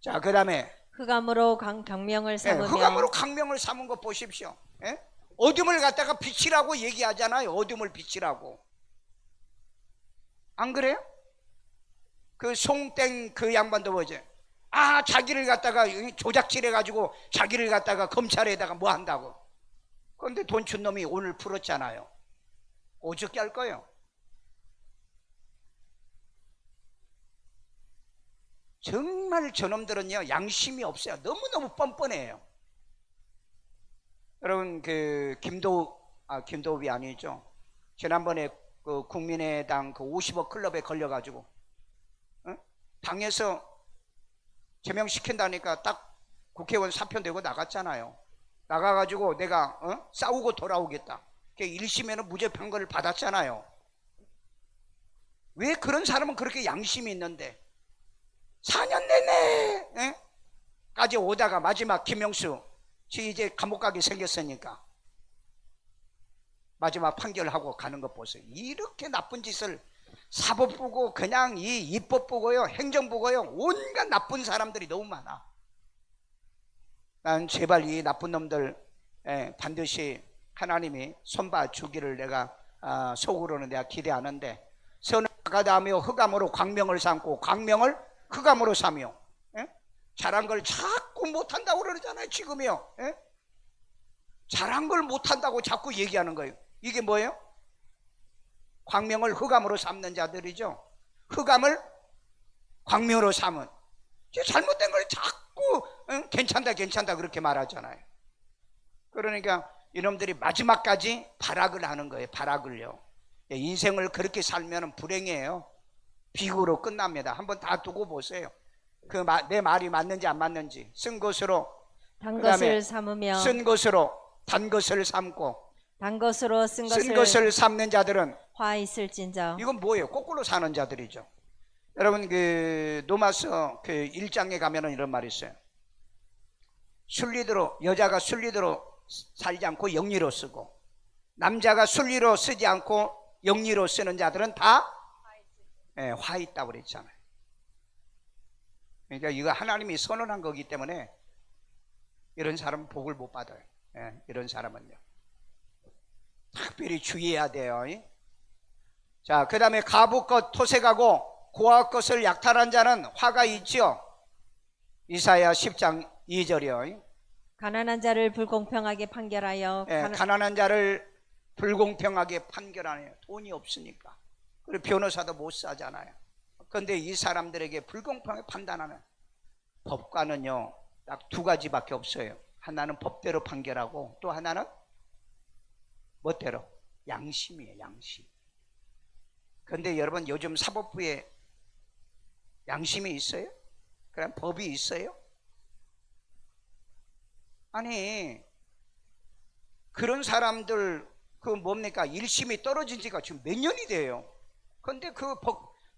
자, 그 다음에 흑암으로 경명을 삼으며 흑암으로 강명을 삼은 거 보십시오. 예? 어둠을 갖다가 빛이라고 얘기하잖아요. 어둠을 빛이라고. 안 그래요? 그 송땡 그 양반도 뭐지? 아, 자기를 갖다가 조작질 해가지고 자기를 갖다가 검찰에다가 뭐 한다고. 그런데 돈 준 놈이 오늘 풀었잖아요. 어저께 할 거예요. 정말 저놈들은요 양심이 없어요. 너무너무 뻔뻔해요. 여러분 그 김도읍이 아니죠. 지난번에 그 국민의당 그 50억 클럽에 걸려가지고 당에서 제명시킨다니까 딱 국회의원 사표 내고 나갔잖아요. 나가가지고 내가 싸우고 돌아오겠다. 1심에는 무죄 판결을 받았잖아요. 왜 그런 사람은 그렇게 양심이 있는데 4년 내내 까지 오다가 마지막 김영수 이제 감옥 가게 생겼으니까 마지막 판결하고 가는 것 보세요. 이렇게 나쁜 짓을 사법부고 그냥 이 입법부고요 행정부고요 온갖 나쁜 사람들이 너무 많아. 난 제발 이 나쁜 놈들 반드시 하나님이 손봐 주기를 내가 속으로는 내가 기대하는데, 선을 가다하며 흑암으로 광명을 삼고 광명을 흑암으로 삼며 잘한 걸 자꾸 못한다고 그러잖아요. 지금이요. 잘한 걸 못한다고 자꾸 얘기하는 거예요. 이게 뭐예요? 광명을 흑암으로 삼는 자들이죠. 흑암을 광명으로 삼은, 잘못된 걸 자꾸 괜찮다 그렇게 말하잖아요. 그러니까 이놈들이 마지막까지 발악을 하는 거예요. 발악을요. 인생을 그렇게 살면 불행이에요. 비극으로 끝납니다. 한번 다 두고 보세요. 내 말이 맞는지 안 맞는지. 쓴 것으로 단 것을 삼으며 쓴 것으로 단 것을 삼고 단 것으로 쓴 것을 삼는 자들은 화 있을진저. 이건 뭐예요? 거꾸로 사는 자들이죠. 여러분 그 로마서 그 1장에 가면은 이런 말이 있어요. 순리대로, 여자가 순리대로 살지 않고 영리로 쓰고 남자가 순리로 쓰지 않고 영리로 쓰는 자들은 다 화 있다고 그랬잖아요. 그러니까 이거 하나님이 선언한 거기 때문에 이런 사람은 복을 못 받아요. 이런 사람은요 특별히 주의해야 돼요. 자, 그 다음에 가부 것 토색하고 고아 것을 약탈한 자는 화가 있지요. 이사야 10장 2절이요. 가난한 자를 불공평하게 판결하여 가난한 자를 불공평하게 판결하네요. 돈이 없으니까. 그리고 변호사도 못 사잖아요. 그런데 이 사람들에게 불공평하게 판단하는 법관은요 딱 두 가지밖에 없어요. 하나는 법대로 판결하고 또 하나는 멋대로 양심이에요. 양심. 그런데 여러분 요즘 사법부에 양심이 있어요? 그럼 법이 있어요? 아니 그런 사람들 그 뭡니까 1심이 떨어진 지가 지금 몇 년이 돼요. 그런데 그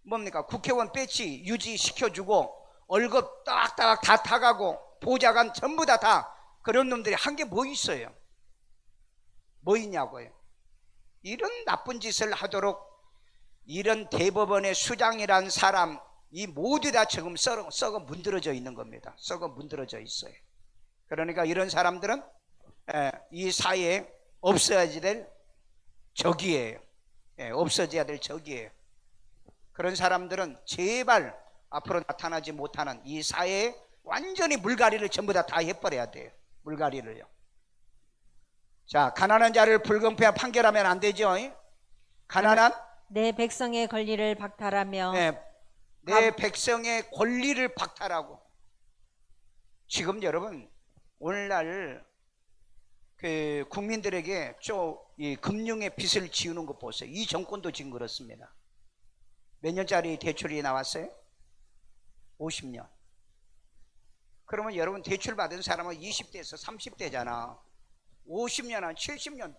뭡니까 국회의원 배지 유지시켜주고 월급 딱딱 다 타가고 보좌관 전부 다 그런 놈들이 한 게 뭐 있어요? 뭐 있냐고요. 이런 나쁜 짓을 하도록 이런 대법원의 수장이란 사람 이 모두 다 지금 썩어 문드러져 있는 겁니다. 썩어 문드러져 있어요. 그러니까 이런 사람들은 이 사회에 없어야지 될 적이에요. 없어져야 될 적이에요. 그런 사람들은 제발 앞으로 나타나지 못하는 이 사회에 완전히 물갈이를 전부 다 해버려야 돼요. 물갈이를요. 자, 가난한 자를 불공평하게 판결하면 안 되죠. 가난한 내 백성의 권리를 박탈하며 내 백성의 권리를 박탈하고. 지금 여러분 오늘날 그 국민들에게 이 금융의 빚을 지우는 거 보세요. 이 정권도 지금 그렇습니다. 몇 년짜리 대출이 나왔어요? 50년. 그러면 여러분 대출 받은 사람은 20대에서 30대잖아. 50년 한 70년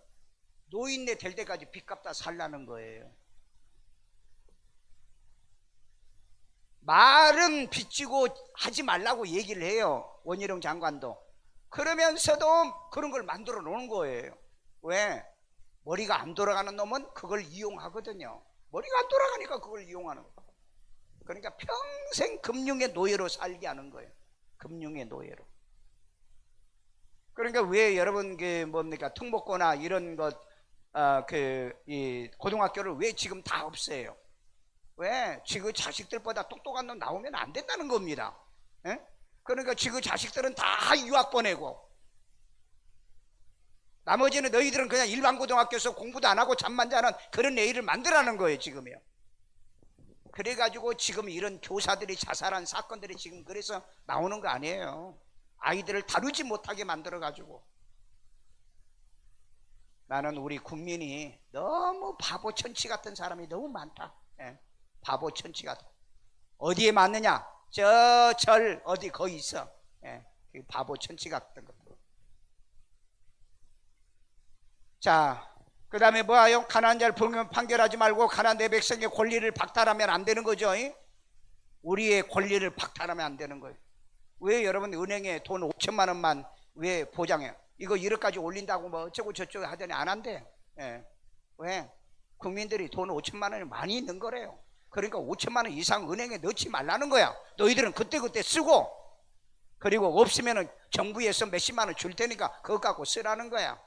노인네 될 때까지 빚 갚다 살라는 거예요. 말은 빚지고 하지 말라고 얘기를 해요. 원희룡 장관도. 그러면서도 그런 걸 만들어 놓은 거예요. 왜? 머리가 안 돌아가는 놈은 그걸 이용하거든요. 머리가 안 돌아가니까 그걸 이용하는 거예요. 그러니까 평생 금융의 노예로 살게 하는 거예요. 금융의 노예로. 그러니까 왜 여러분 그 뭡니까 특목고나 이런 것 이 고등학교를 왜 지금 다 없애요? 왜? 지금 자식들보다 똑똑한 놈 나오면 안 된다는 겁니다. 예? 그러니까 지금 자식들은 다 유학 보내고 나머지는 너희들은 그냥 일반 고등학교에서 공부도 안 하고 잠만 자는 그런 애를 만들라는 거예요 지금이요. 그래가지고 지금 이런 교사들이 자살한 사건들이 지금 그래서 나오는 거 아니에요. 아이들을 다루지 못하게 만들어가지고. 나는 우리 국민이 너무 바보 천치 같은 사람이 너무 많다. 예. 바보 천치 같은. 어디에 맞느냐? 저 절 어디 거기 있어. 예. 그 바보 천치 같은 것들. 자, 그 다음에 뭐예요? 가난한 자를 불금 판결하지 말고 가난한 내 백성의 권리를 박탈하면 안 되는 거죠. 우리의 권리를 박탈하면 안 되는 거예요. 왜 여러분 은행에 돈 5천만 원만 왜 보장해요? 이거 1억까지 올린다고 뭐 어쩌고 저쩌고 하더니 안 한대. 예. 왜? 국민들이 돈 5천만 원이 많이 있는 거래요. 그러니까 5천만 원 이상 은행에 넣지 말라는 거야. 너희들은 그때그때 쓰고, 그리고 없으면은 정부에서 몇십만 원 줄 테니까 그거 갖고 쓰라는 거야.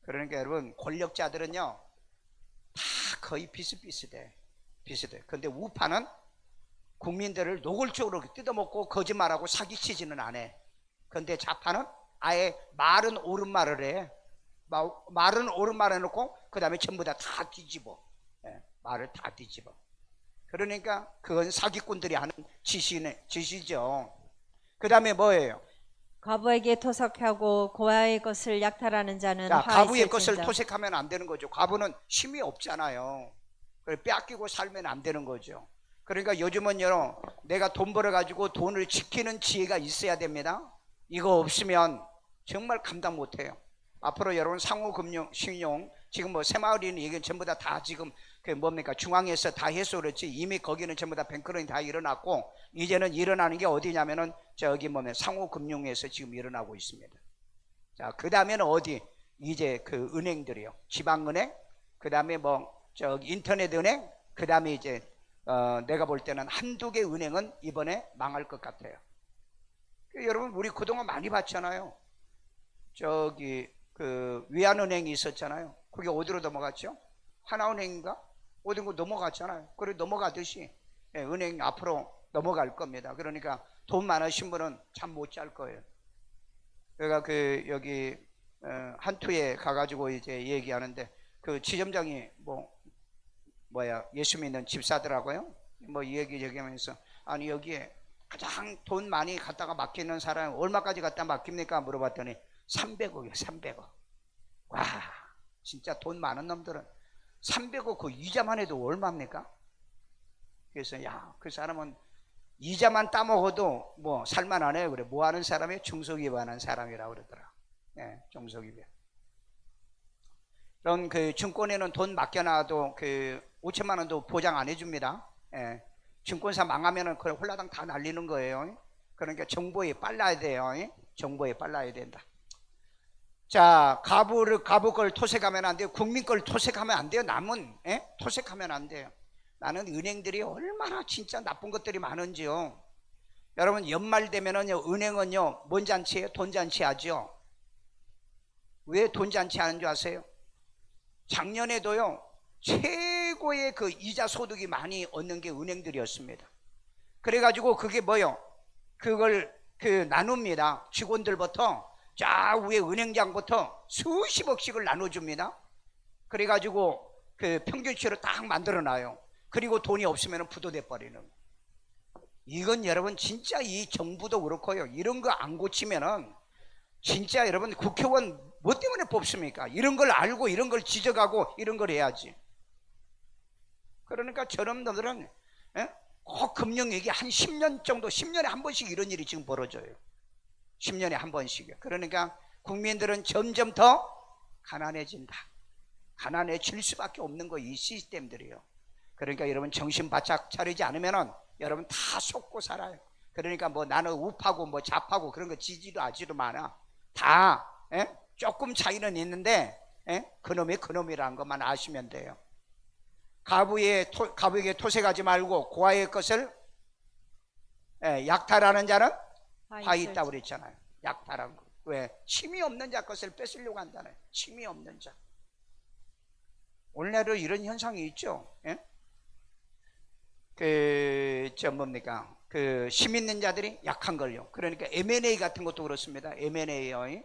그러니까 여러분 권력자들은요 다 거의 비슷비슷해. 근데 우파는 국민들을 노골적으로 뜯어먹고 거짓말하고 사기치지는 않아. 근데 좌파는 아예 말은 옳은 말을 해. 말은 옳은 말 해놓고 그 다음에 전부 다 뒤집어. 말을 다 뒤집어. 그러니까 그건 사기꾼들이 하는 짓이죠. 그 다음에 뭐예요? 과부에게 토색하고 고아의 것을 약탈하는 자는 자, 화에 과부의 것을 쓸진다. 토색하면 안 되는 거죠. 과부는 힘이 없잖아요. 빼앗기고 살면 안 되는 거죠. 그러니까 요즘은요 내가 돈 벌어가지고 돈을 지키는 지혜가 있어야 됩니다. 이거 없으면 정말 감당 못해요. 앞으로 여러분 상호금융, 신용 지금 뭐 새마을이는 이게 전부 다 지금 그 뭡니까 중앙에서 다 해서 그렇지 이미 거기는 전부 다 뱅크런이 다 일어났고 이제는 일어나는 게 어디냐면은 저기 뭐면 상호금융에서 지금 일어나고 있습니다. 자, 그 다음에는 어디? 이제 그 은행들이요. 지방은행, 그 다음에 뭐 저기 인터넷은행, 그 다음에 이제 내가 볼 때는 한두 개 은행은 이번에 망할 것 같아요. 여러분 우리 그동안 많이 봤잖아요. 저기 그 위안은행이 있었잖아요. 그게 어디로 넘어갔죠? 하나은행인가? 어딘가 넘어갔잖아요. 그래 넘어가듯이 은행 앞으로 넘어갈 겁니다. 그러니까 돈 많으신 분은 잠 못 잘 거예요. 내가 그 여기 한투에 가가지고 이제 얘기하는데 그 지점장이 예수 믿는 집사더라고요. 뭐 이 얘기하면서 아니 여기에 가장 돈 많이 갖다가 맡기는 사람이 얼마까지 갖다 맡깁니까? 물어봤더니 300억이요 300억. 와 진짜 돈 많은 놈들은 300억 그 이자만 해도 얼마입니까? 그래서 야 그 사람은 이자만 따먹어도 뭐 살만하네. 그래 뭐 하는 사람이 중소기업하는 사람이라고 그러더라. 중소기업. 그런 그 증권에는 돈 맡겨놔도 그 5천만 원도 보장 안 해줍니다. 증권사 망하면은 그걸 홀라당 다 날리는 거예요. 그러니까 정보에 빨라야 돼요. 정보에 빨라야 된다. 자, 가부 걸 토색하면 안 돼요. 국민 걸 토색하면 안 돼요. 남은 토색하면 안 돼요. 나는 은행들이 얼마나 진짜 나쁜 것들이 많은지요. 여러분 연말 되면은요 은행은요 뭔 잔치예요? 돈 잔치 하죠. 왜 돈 잔치 하는 줄 아세요? 작년에도요 최고의 그 이자 소득이 많이 얻는 게 은행들이었습니다. 그래가지고 그게 뭐요? 그걸 그 나눕니다. 직원들부터 쫙 위에 은행장부터 수십억씩을 나눠줍니다. 그래가지고 그 평균치로 딱 만들어놔요. 그리고 돈이 없으면 부도돼 버리는. 이건 여러분 진짜 이 정부도 그렇고요. 이런 거 안 고치면은 진짜 여러분 국회의원 뭐 때문에 뽑습니까? 이런 걸 알고 이런 걸 지적하고 이런 걸 해야지. 그러니까 저런 놈들은 꼭 금융 얘기 한 10년 정도 10년에 한 번씩 이런 일이 지금 벌어져요. 10년에 한 번씩이요. 그러니까 국민들은 점점 더 가난해진다. 가난해질 수밖에 없는 거 이 시스템들이요. 그러니까 여러분 정신 바짝 차리지 않으면은 여러분 다 속고 살아요. 그러니까 뭐 나는 우파고 뭐 좌파고 그런 거 지지도 아지도 많아. 다 조금 차이는 있는데 그놈이 그놈이라는 것만 아시면 돼요. 가부에게 토색하지 말고 고아의 것을 예, 약탈하는 자는 화 있을지. 있다고 그랬잖아요. 약탈한 거. 왜? 침이 없는 자 것을 뺏으려고 한다는. 침이 없는 자. 오늘날도 이런 현상이 있죠. 예? 뭡니까? 힘 있는 자들이 약한 걸요. 그러니까 M&A 같은 것도 그렇습니다. M&A요.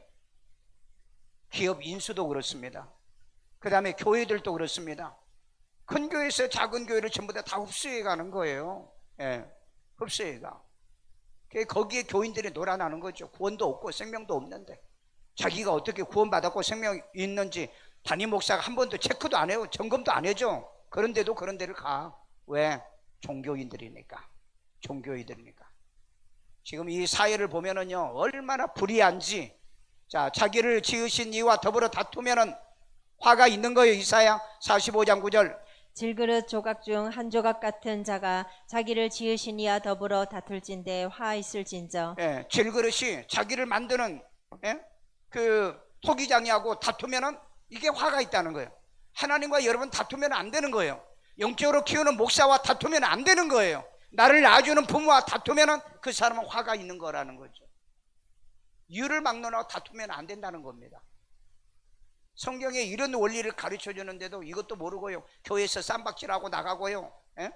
기업 인수도 그렇습니다. 그 다음에 교회들도 그렇습니다. 큰 교회에서 작은 교회를 전부 다 흡수해 가는 거예요. 예, 흡수해 가. 거기에 교인들이 놀아나는 거죠. 구원도 없고 생명도 없는데 자기가 어떻게 구원받았고 생명이 있는지 담임 목사가 한 번도 체크도 안 해요. 점검도 안 해줘. 그런데도 그런 데를 가. 왜? 종교인들이니까. 종교인들이니까. 지금 이 사회를 보면은요, 얼마나 불의한지. 자, 자기를 지으신 이와 더불어 다투면은 화가 있는 거예요. 이사야 45장 9절. 질그릇 조각 중 한 조각 같은 자가 자기를 지으신 이와 더불어 다툴진대 화 있을진저. 예, 질그릇이 자기를 만드는 예? 토기장이하고 다투면은 이게 화가 있다는 거예요. 하나님과 여러분 다투면 안 되는 거예요. 영적으로 키우는 목사와 다투면 안 되는 거예요. 나를 낳아주는 부모와 다투면은 그 사람은 화가 있는 거라는 거죠. 이유를 막론하고 다투면 안 된다는 겁니다. 성경에 이런 원리를 가르쳐 주는데도 이것도 모르고요. 교회에서 쌈박질하고 나가고요. 예?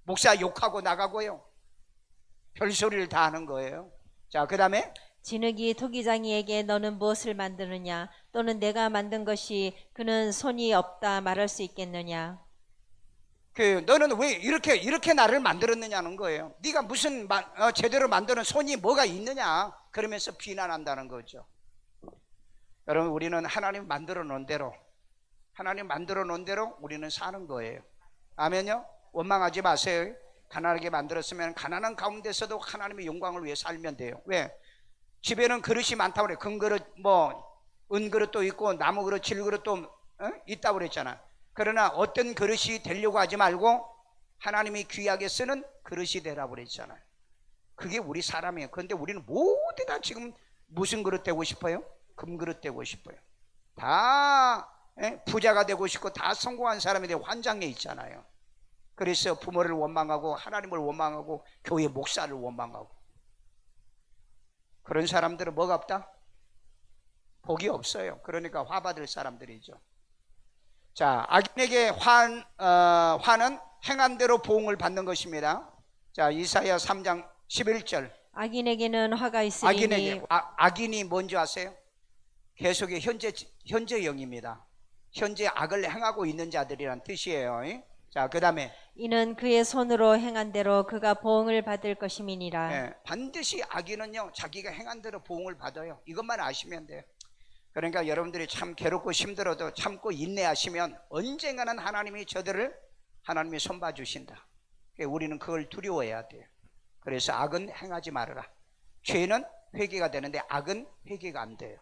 목사 욕하고 나가고요. 별소리를 다 하는 거예요. 자, 그 다음에 진흙이 토기장이에게 너는 무엇을 만드느냐 또는 내가 만든 것이 그는 손이 없다 말할 수 있겠느냐. 너는 왜 이렇게 나를 만들었느냐는 거예요. 네가 무슨 제대로 만드는 손이 뭐가 있느냐 그러면서 비난한다는 거죠. 여러분, 우리는 하나님 만들어 놓은 대로 우리는 사는 거예요. 아멘요? 원망하지 마세요. 가난하게 만들었으면 가난한 가운데서도 하나님의 영광을 위해 살면 돼요. 왜? 집에는 그릇이 많다고 그래. 금그릇, 은그릇도 있고 나무 그릇, 질그릇도 있다고 그랬잖아. 그러나 어떤 그릇이 되려고 하지 말고 하나님이 귀하게 쓰는 그릇이 되라고 그랬잖아요. 그게 우리 사람이에요. 그런데 우리는 모두 다 지금 무슨 그릇 되고 싶어요? 금그릇 되고 싶어요. 다 부자가 되고 싶고 다 성공한 사람에 대해 환장해 있잖아요. 그래서 부모를 원망하고 하나님을 원망하고 교회 목사를 원망하고. 그런 사람들은 뭐가 없다? 복이 없어요. 그러니까 화받을 사람들이죠. 자, 악인에게 화는 행한 대로 보응을 받는 것입니다. 자, 이사야 3장 11절. 악인에게는 화가 있으리니. 악인이 뭔지 아세요? 계속의 현재형입니다. 현재 악을 행하고 있는 자들이란 뜻이에요. 자, 그 다음에 이는 그의 손으로 행한 대로 그가 보응을 받을 것임이니라. 네, 반드시 악인은요 자기가 행한 대로 보응을 받아요. 이것만 아시면 돼요. 그러니까 여러분들이 참 괴롭고 힘들어도 참고 인내하시면 언젠가는 하나님이 저들을 하나님이 손봐 주신다. 우리는 그걸 두려워해야 돼요. 그래서 악은 행하지 말아라. 죄는 회개가 되는데 악은 회개가 안 돼요.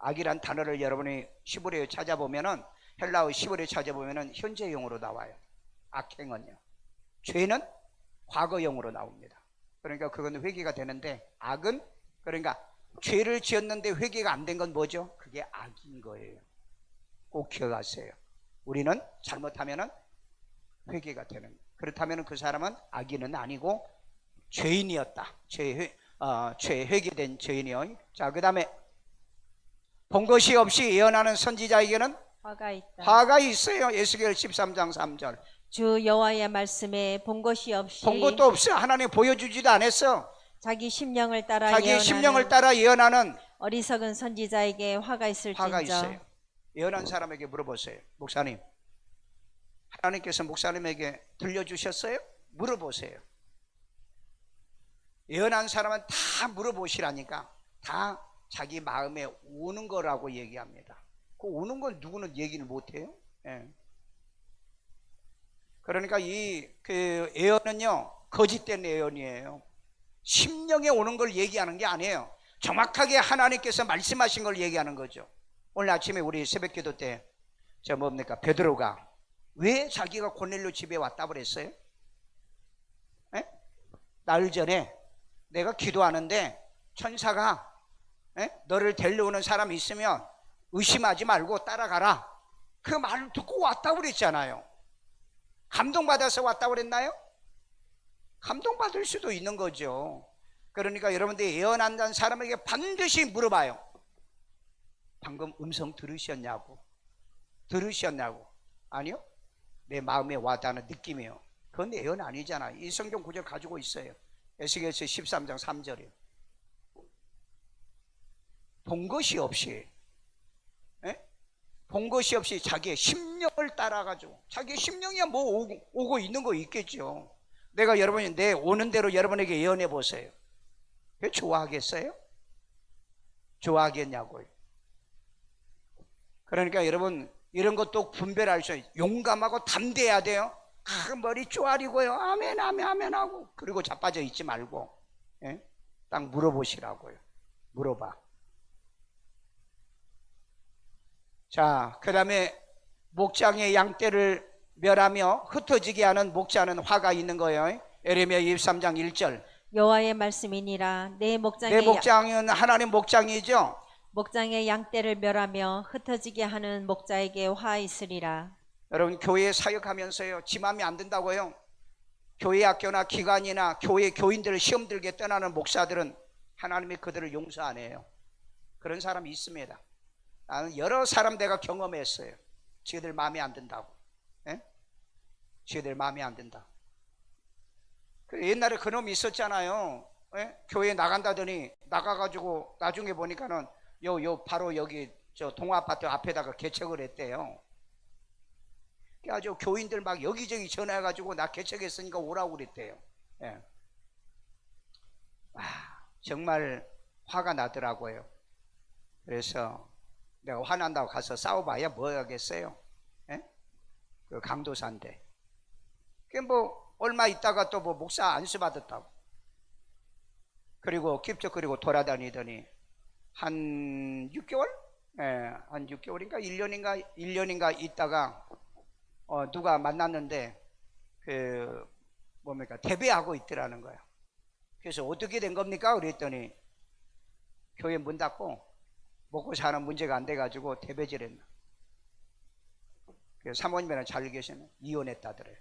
악이란 단어를 여러분이 히브리어에 찾아보면은, 헬라어 히브리어에 찾아보면은 현재형으로 나와요. 악행은요. 죄는 과거형으로 나옵니다. 그러니까 그건 회개가 되는데, 악은, 그러니까 죄를 지었는데 회개가 안 된 건 뭐죠? 그게 악인 거예요. 꼭 기억하세요. 우리는 잘못하면은 회개가 되는, 그렇다면 그 사람은 악인은 아니고 죄인이었다. 죄 회개된 죄인이요. 자, 그 다음에 본 것이 없이 예언하는 선지자에게는 화가 있다. 화가 있어요. 에스겔 13장 3절. 주 여호와의 말씀에 본 것이 없이. 본 것도 없어. 하나님 보여주지도 않았어. 자기 심령을 따라 예언하는 어리석은 선지자에게 화가 있을진저. 화가 있어요. 예언한 사람에게 물어보세요. 목사님, 하나님께서 목사님에게 들려주셨어요? 물어보세요. 예언한 사람은 다 물어보시라니까. 다 자기 마음에 오는 거라고 얘기합니다. 그 오는 건 누구는 얘기를 못해요. 예. 그러니까 그 예언은요 거짓된 예언이에요. 심령에 오는 걸 얘기하는 게 아니에요. 정확하게 하나님께서 말씀하신 걸 얘기하는 거죠. 오늘 아침에 우리 새벽기도 때 베드로가 왜 자기가 고넬료 집에 왔다 그랬어요? 에? 나흘 전에 내가 기도하는데 천사가 너를 데려오는 사람이 있으면 의심하지 말고 따라가라. 그 말을 듣고 왔다고 그랬잖아요. 감동받아서 왔다고 그랬나요? 감동받을 수도 있는 거죠. 그러니까 여러분들이 예언한다는 사람에게 반드시 물어봐요. 방금 음성 들으셨냐고. 아니요, 내 마음에 와닿는 느낌이요. 그건 예언 아니잖아. 이 성경 구절 가지고 있어요. 에스겔서 13장 3절이요. 본 것이 없이, 본 것이 없이 자기의 심령을 따라가지고, 자기의 심령이야 뭐 오고 있는 거 있겠죠. 내가 여러분이 내 오는 대로 여러분에게 예언해 보세요. 왜 좋아하겠어요? 좋아하겠냐고요. 그러니까 여러분, 이런 것도 분별할 수 있어요. 용감하고 담대해야 돼요. 머리 쪼아리고요. 아멘 아멘 아멘 하고, 그리고 자빠져 있지 말고, 딱 물어보시라고요. 물어봐. 자, 그 다음에 목장의 양떼를 멸하며 흩어지게 하는 목자는 화가 있는 거예요. 에레미야 23장 1절. 여호와의 말씀이니라. 내 목장은 하나님 목장이죠. 목장의 양떼를 멸하며 흩어지게 하는 목자에게 화 있으리라. 여러분, 교회 사역하면서요, 지 마음에 안 든다고요, 교회 학교나 기관이나 교회 교인들을 시험 들게 떠나는 목사들은 하나님이 그들을 용서 안 해요. 그런 사람이 있습니다. 나는 여러 사람 내가 경험했어요. 지들 마음에 안 든다고. 지들 마음에 안 든다. 옛날에 그놈이 있었잖아요. 교회 나간다더니 나가가지고 나중에 보니까는 바로 여기 저 동아파트 앞에다가 개척을 했대요. 아주 교인들 막 여기저기 전화해가지고 나 개척했으니까 오라고 그랬대요. 정말 화가 나더라고요. 그래서 내가 화난다고 가서 싸워봐야 뭐 하겠어요? 그 강도사인데. 그게 뭐 얼마 있다가 또 뭐 목사 안수 받았다고. 그리고 깁적거리고 돌아다니더니 한 6개월? 한 6개월인가 1년인가 있다가 누가 만났는데 대배하고 있더라는 거야. 그래서 어떻게 된 겁니까? 그랬더니 교회 문 닫고 먹고 사는 문제가 안 돼가지고 대배질했나. 그래서 사모님이랑 잘 계시는 이혼했다더래요.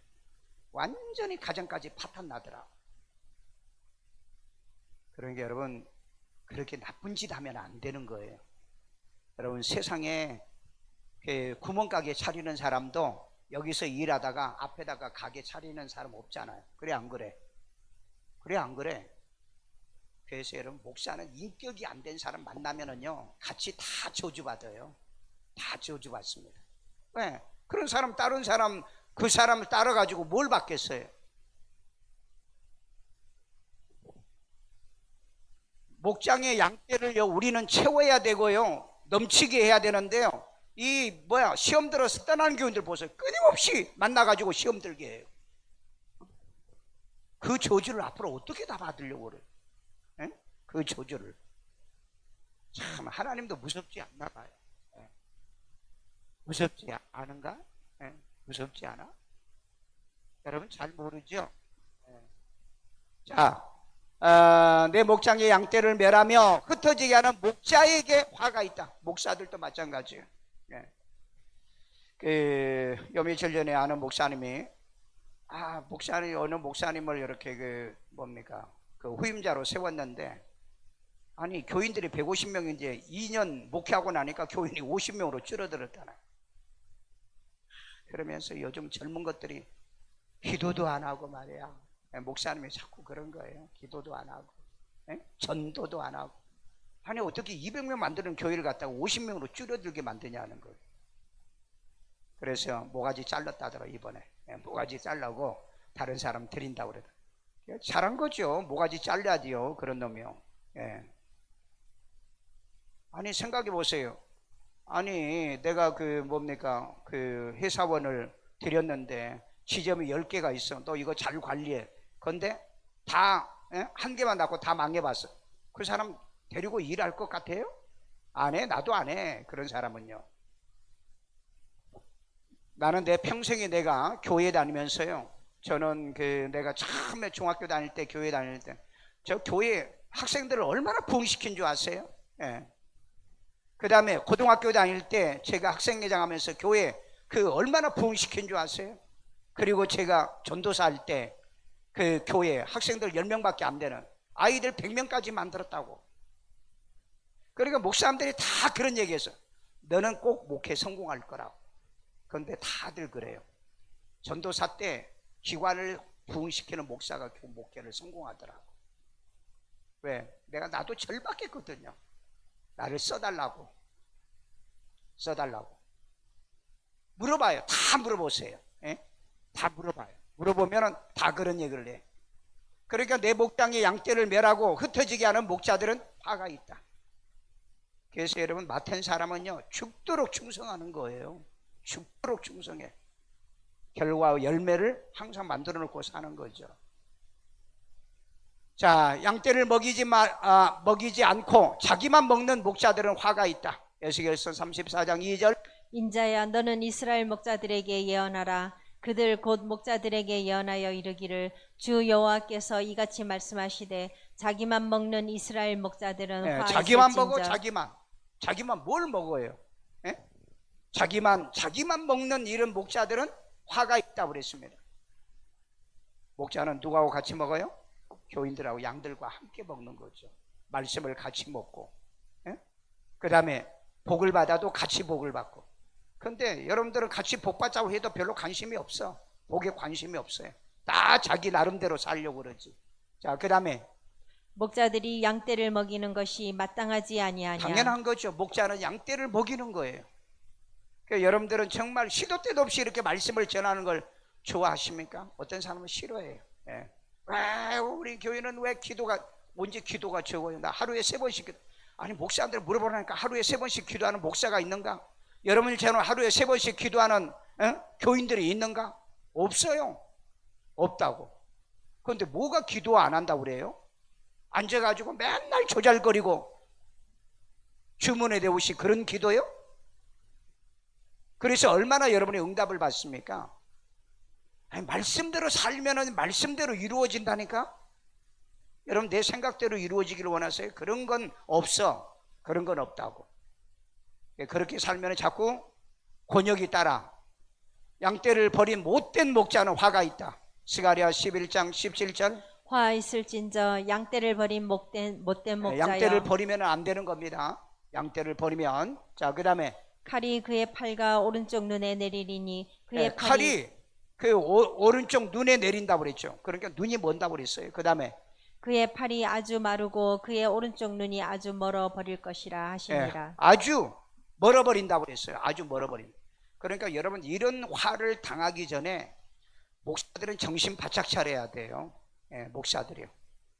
완전히 가정까지 파탄 나더라. 그러니까 여러분, 그렇게 나쁜 짓 하면 안 되는 거예요. 여러분, 세상에 구멍가게 차리는 사람도 여기서 일하다가 앞에다가 가게 차리는 사람 없잖아요. 그래 안 그래? 그래 안 그래? 그래서 여러분, 목사는 인격이 안 된 사람 만나면은요, 같이 다 저주받아요. 다 저주받습니다. 왜? 그런 사람, 다른 사람, 그 사람을 따라가지고 뭘 받겠어요? 목장의 양떼를요, 우리는 채워야 되고요, 넘치게 해야 되는데요, 시험 들어서 떠나는 교인들 보세요. 끊임없이 만나가지고 시험 들게 해요. 그 저주를 앞으로 어떻게 다 받으려고 그래요? 그 저주를. 참, 하나님도 무섭지 않나 봐요. 무섭지 않은가? 무섭지 않아? 여러분 잘 모르죠? 자, 내 목장의 양떼를 멸하며 흩어지게 하는 목자에게 화가 있다. 목사들도 마찬가지예요. 요 며칠 전에 아는 목사님이, 어느 목사님을 이렇게 그 후임자로 세웠는데, 아니 교인들이 150명인데 2년 목회하고 나니까 교인이 50명으로 줄어들었잖아요. 그러면서 요즘 젊은 것들이 기도도 안 하고 말이야. 목사님이 자꾸 그런 거예요. 기도도 안 하고, 전도도 안 하고. 아니 어떻게 200명 만드는 교회를 갖다가 50명으로 줄어들게 만드냐는 거예요. 그래서 모가지 잘랐다더라 이번에. 모가지 잘라고 다른 사람 드린다고 그러더라. 잘한 거죠. 모가지 잘라야지요, 그런 놈이요. 아니 생각해 보세요. 아니 내가 그 회사원을 들였는데 지점이 10개가 있어. 너 이거 잘 관리해. 근데 다 한 개만 낳고 다 망해봤어. 그 사람 데리고 일할 것 같아요? 안 해. 나도 안 해. 그런 사람은요. 나는 내 평생에 내가 교회 다니면서요, 저는 내가 처음에 중학교 다닐 때, 교회 다닐 때, 저 교회 학생들을 얼마나 부흥시킨 줄 아세요? 그 다음에 고등학교 다닐 때 제가 학생회장 하면서 교회 얼마나 부흥시킨 줄 아세요? 그리고 제가 전도사 할 때 그 교회 학생들 10명밖에 안 되는 아이들 100명까지 만들었다고. 그러니까 목사님들이 다 그런 얘기했어. 너는 꼭 목회 성공할 거라고. 그런데 다들 그래요. 전도사 때 기관을 부흥시키는 목사가 목회를 성공하더라고. 왜? 나도 절박했거든요. 나를 써달라고. 물어봐요. 다 물어보세요. 예? 다 물어봐요. 물어보면은 다 그런 얘기를 해. 그러니까 내 목장의 양떼를 멸하고 흩어지게 하는 목자들은 화가 있다. 그래서 여러분, 맡은 사람은요 죽도록 충성하는 거예요. 죽도록 충성해. 결과 열매를 항상 만들어 놓고 사는 거죠. 자, 양떼를 먹이지 않고 자기만 먹는 목자들은 화가 있다. 에스겔서 34장 2절. 인자야, 너는 이스라엘 목자들에게 예언하라. 그들 곧 목자들에게 예언하여 이르기를, 주 여호와께서 이같이 말씀하시되 자기만 먹는 이스라엘 목자들은 화 있을진저. 자기만 먹어. 자기만 뭘 먹어요? 예? 자기만 먹는 이런 목자들은 화가 있다고 그랬습니다. 목자는 누구하고 같이 먹어요? 교인들하고 양들과 함께 먹는 거죠. 말씀을 같이 먹고, 그 다음에 복을 받아도 같이 복을 받고. 그런데 여러분들은 같이 복 받자고 해도 별로 관심이 없어. 복에 관심이 없어요. 다 자기 나름대로 살려고 그러지. 자, 그 다음에 목자들이 양떼를 먹이는 것이 마땅하지 아니하냐. 당연한 거죠. 목자는 양떼를 먹이는 거예요. 그러니까 여러분들은 정말 시도 때도 없이 이렇게 말씀을 전하는 걸 좋아하십니까? 어떤 사람은 싫어해요. 예. 왜 우리 교회는 왜 언제 기도가 적어요? 나 하루에 3번씩 기도. 아니, 목사님들 물어보라니까 하루에 3번씩 기도하는 목사가 있는가? 여러분들처럼 하루에 3번씩 기도하는 교인들이 있는가? 없어요. 없다고. 그런데 뭐가 기도 안 한다고 그래요? 앉아가지고 맨날 조잘거리고 주문에 대우시 그런 기도요? 그래서 얼마나 여러분이 응답을 받습니까? 아니, 말씀대로 살면은 말씀대로 이루어진다니까? 여러분, 내 생각대로 이루어지기를 원하세요? 그런 건 없어. 그런 건 없다고. 그렇게 살면 자꾸 곤욕이 따라. 양떼를 버린 못된 목자는 화가 있다. 스가랴 11장 17절. 화 있을진저 양떼를 버린 못된 목자여. 양떼를 버리면 안 되는 겁니다. 양떼를 버리면. 자, 그 다음에 칼이 그의 팔과 오른쪽 눈에 내리리니 그의 칼이 그 오른쪽 눈에 내린다고 그랬죠. 그러니까 눈이 먼다고 그랬어요. 그 다음에 그의 팔이 아주 마르고 그의 오른쪽 눈이 아주 멀어 버릴 것이라 하시니라. 아주 멀어버린다고 그랬어요. 아주 멀어버린. 그러니까 여러분, 이런 화를 당하기 전에 목사들은 정신 바짝 차려야 돼요. 목사들이요.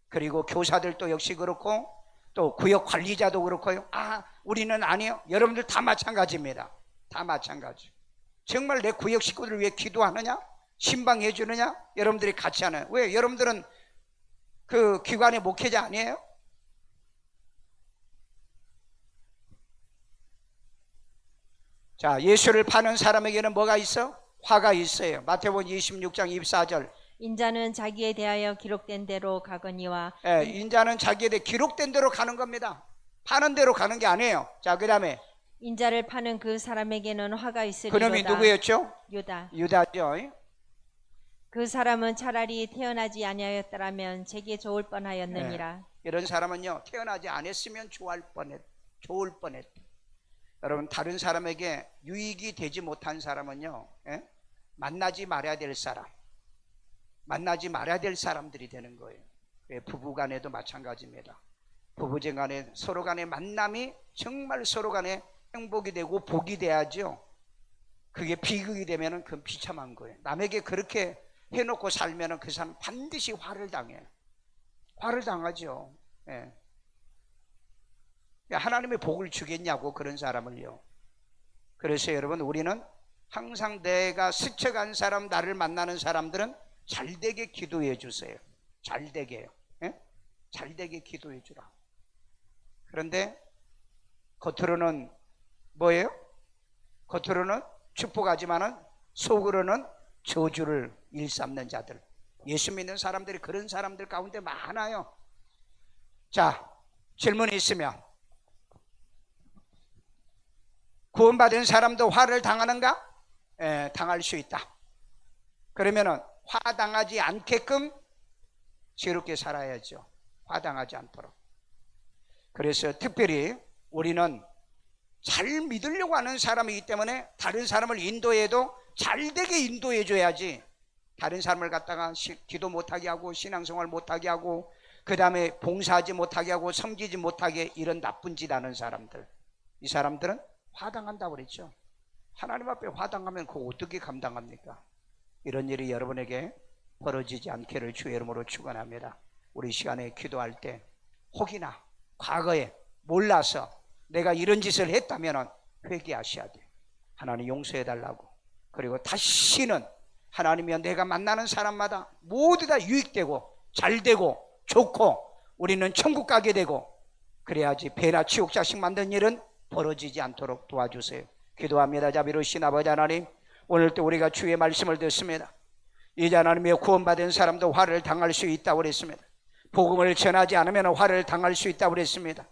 그리고 교사들도 역시 그렇고 또 구역 관리자도 그렇고요. 우리는 아니요. 여러분들 다 마찬가지입니다. 다 마찬가지. 정말 내 구역 식구들을 위해 기도하느냐? 신방해 주느냐? 여러분들이 같이 하나요? 왜? 여러분들은 그 기관의 목회자 아니에요? 자, 예수를 파는 사람에게는 뭐가 있어? 화가 있어요. 마태복음 26장 24절. 인자는 자기에 대하여 기록된 대로 가거니와. 인자는 자기에 대해 기록된 대로 가는 겁니다. 파는 대로 가는 게 아니에요. 자, 그 다음에 인자를 파는 그 사람에게는 화가 있으리로다. 그놈이 누구였죠? 유다죠. 그 사람은 차라리 태어나지 아니하였더라면 제게 좋을 뻔하였느니라. 이런 사람은요, 태어나지 않았으면 좋을 뻔했. 여러분, 다른 사람에게 유익이 되지 못한 사람은요, 만나지 말아야 될 사람, 만나지 말아야 될 사람들이 되는 거예요. 부부간에도 마찬가지입니다. 부부간에 서로 간의 만남이 정말 서로 간에 행복이 되고 복이 돼야죠. 그게 비극이 되면은 그건 비참한 거예요. 남에게 그렇게 해놓고 살면은 그 사람 반드시 화를 당해요. 화를 당하죠. 하나님의 복을 주겠냐고, 그런 사람을요. 그래서 여러분, 우리는 항상 내가 스쳐간 사람, 나를 만나는 사람들은 잘되게 기도해 주세요. 잘되게요. 잘되게 기도해 주라. 그런데 겉으로는 뭐예요? 겉으로는 축복하지만은 속으로는 저주를 일삼는 자들. 예수 믿는 사람들이 그런 사람들 가운데 많아요. 자, 질문이 있으면, 구원받은 사람도 화를 당하는가? 당할 수 있다. 그러면은 화 당하지 않게끔 지혜롭게 살아야죠. 화당하지 않도록. 그래서 특별히 우리는 잘 믿으려고 하는 사람이기 때문에 다른 사람을 인도해도 잘되게 인도해 줘야지, 다른 사람을 갖다가 기도 못하게 하고 신앙생활 못하게 하고 그 다음에 봉사하지 못하게 하고 섬기지 못하게, 이런 나쁜 짓 하는 사람들, 이 사람들은 화당한다고 그랬죠. 하나님 앞에 화당하면 그거 어떻게 감당합니까? 이런 일이 여러분에게 벌어지지 않기를 주의 이름으로 축원합니다. 우리 시간에 기도할 때 혹이나 과거에 몰라서 내가 이런 짓을 했다면 회개하셔야 돼요. 하나님 용서해 달라고. 그리고 다시는 하나님이여 내가 만나는 사람마다 모두 다 유익되고 잘되고 좋고 우리는 천국 가게 되고 그래야지 배나 치욕자식 만든 일은 벌어지지 않도록 도와주세요. 기도합니다. 자비로우신 아버지 하나님, 오늘 또 우리가 주의 말씀을 듣습니다. 이제 하나님의 구원받은 사람도 화를 당할 수 있다고 그랬습니다. 복음을 전하지 않으면 화를 당할 수 있다고 그랬습니다.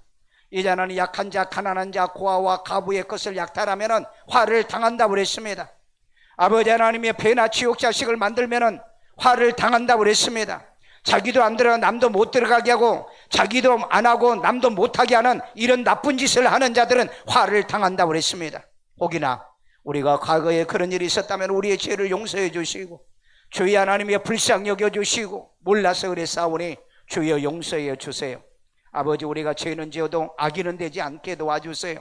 이제 하나님 약한 자, 가난한 자, 고아와 가부의 것을 약탈하면 화를 당한다고 그랬습니다. 아버지 하나님의 배나 치욕자식을 만들면 화를 당한다고 그랬습니다. 자기도 안 들어가 남도 못 들어가게 하고 자기도 안 하고 남도 못하게 하는 이런 나쁜 짓을 하는 자들은 화를 당한다고 그랬습니다. 혹이나 우리가 과거에 그런 일이 있었다면 우리의 죄를 용서해 주시고 주의 하나님의 불쌍히 여겨주시고 몰라서 그랬사오니 주여 용서해 주세요. 아버지, 우리가 죄는 지어도 악인은 되지 않게 도와주세요.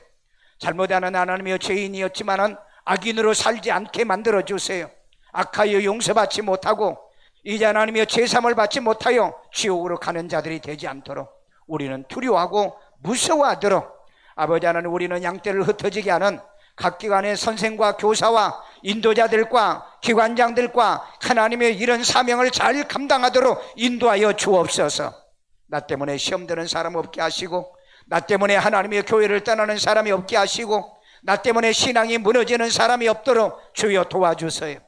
잘못하는 하나님의 죄인이었지만은 악인으로 살지 않게 만들어 주세요. 악하여 용서받지 못하고 이제 하나님의 제삼을 받지 못하여 지옥으로 가는 자들이 되지 않도록 우리는 두려워하고 무서워하도록 아버지 하나님, 우리는 양떼를 흩어지게 하는 각 기관의 선생과 교사와 인도자들과 기관장들과 하나님의 이런 사명을 잘 감당하도록 인도하여 주옵소서. 나 때문에 시험 드는 사람 없게 하시고 나 때문에 하나님의 교회를 떠나는 사람이 없게 하시고 나 때문에 신앙이 무너지는 사람이 없도록 주여 도와주세요.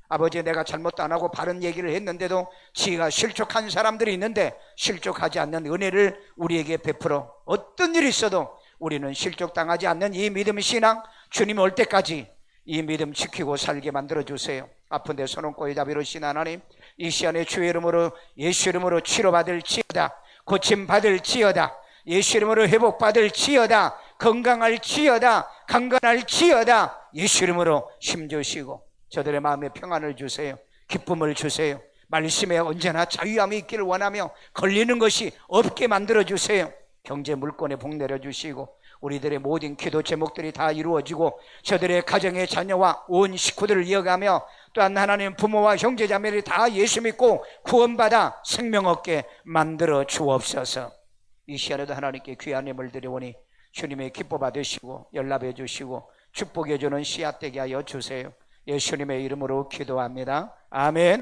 아버지, 내가 잘못도 안 하고 바른 얘기를 했는데도 지가 실족한 사람들이 있는데 실족하지 않는 은혜를 우리에게 베풀어 어떤 일이 있어도 우리는 실족당하지 않는 이 믿음 신앙, 주님 올 때까지 이 믿음 지키고 살게 만들어주세요. 아픈 데 손 얹고 자비로우신 하나님, 이 시간에 주의 이름으로 예수 이름으로 치료받을 지어다, 고침받을 지어다, 예수 이름으로 회복받을 지어다, 건강할 지어다, 강건할 지어다. 예수 이름으로 힘주시고 저들의 마음에 평안을 주세요. 기쁨을 주세요. 말씀에 언제나 자유함이 있기를 원하며 걸리는 것이 없게 만들어주세요. 경제 물건에 복 내려주시고 우리들의 모든 기도 제목들이 다 이루어지고 저들의 가정의 자녀와 온 식구들을 이어가며 또한 하나님 부모와 형제자매를 다 예수 믿고 구원받아 생명 얻게 만들어 주옵소서. 이 시간에도 하나님께 귀한 힘을 드려오니 주님의 기뻐 받으시고 연락해 주시고 축복해 주는 씨앗 되게 하여 주세요. 예수님의 이름으로 기도합니다. 아멘.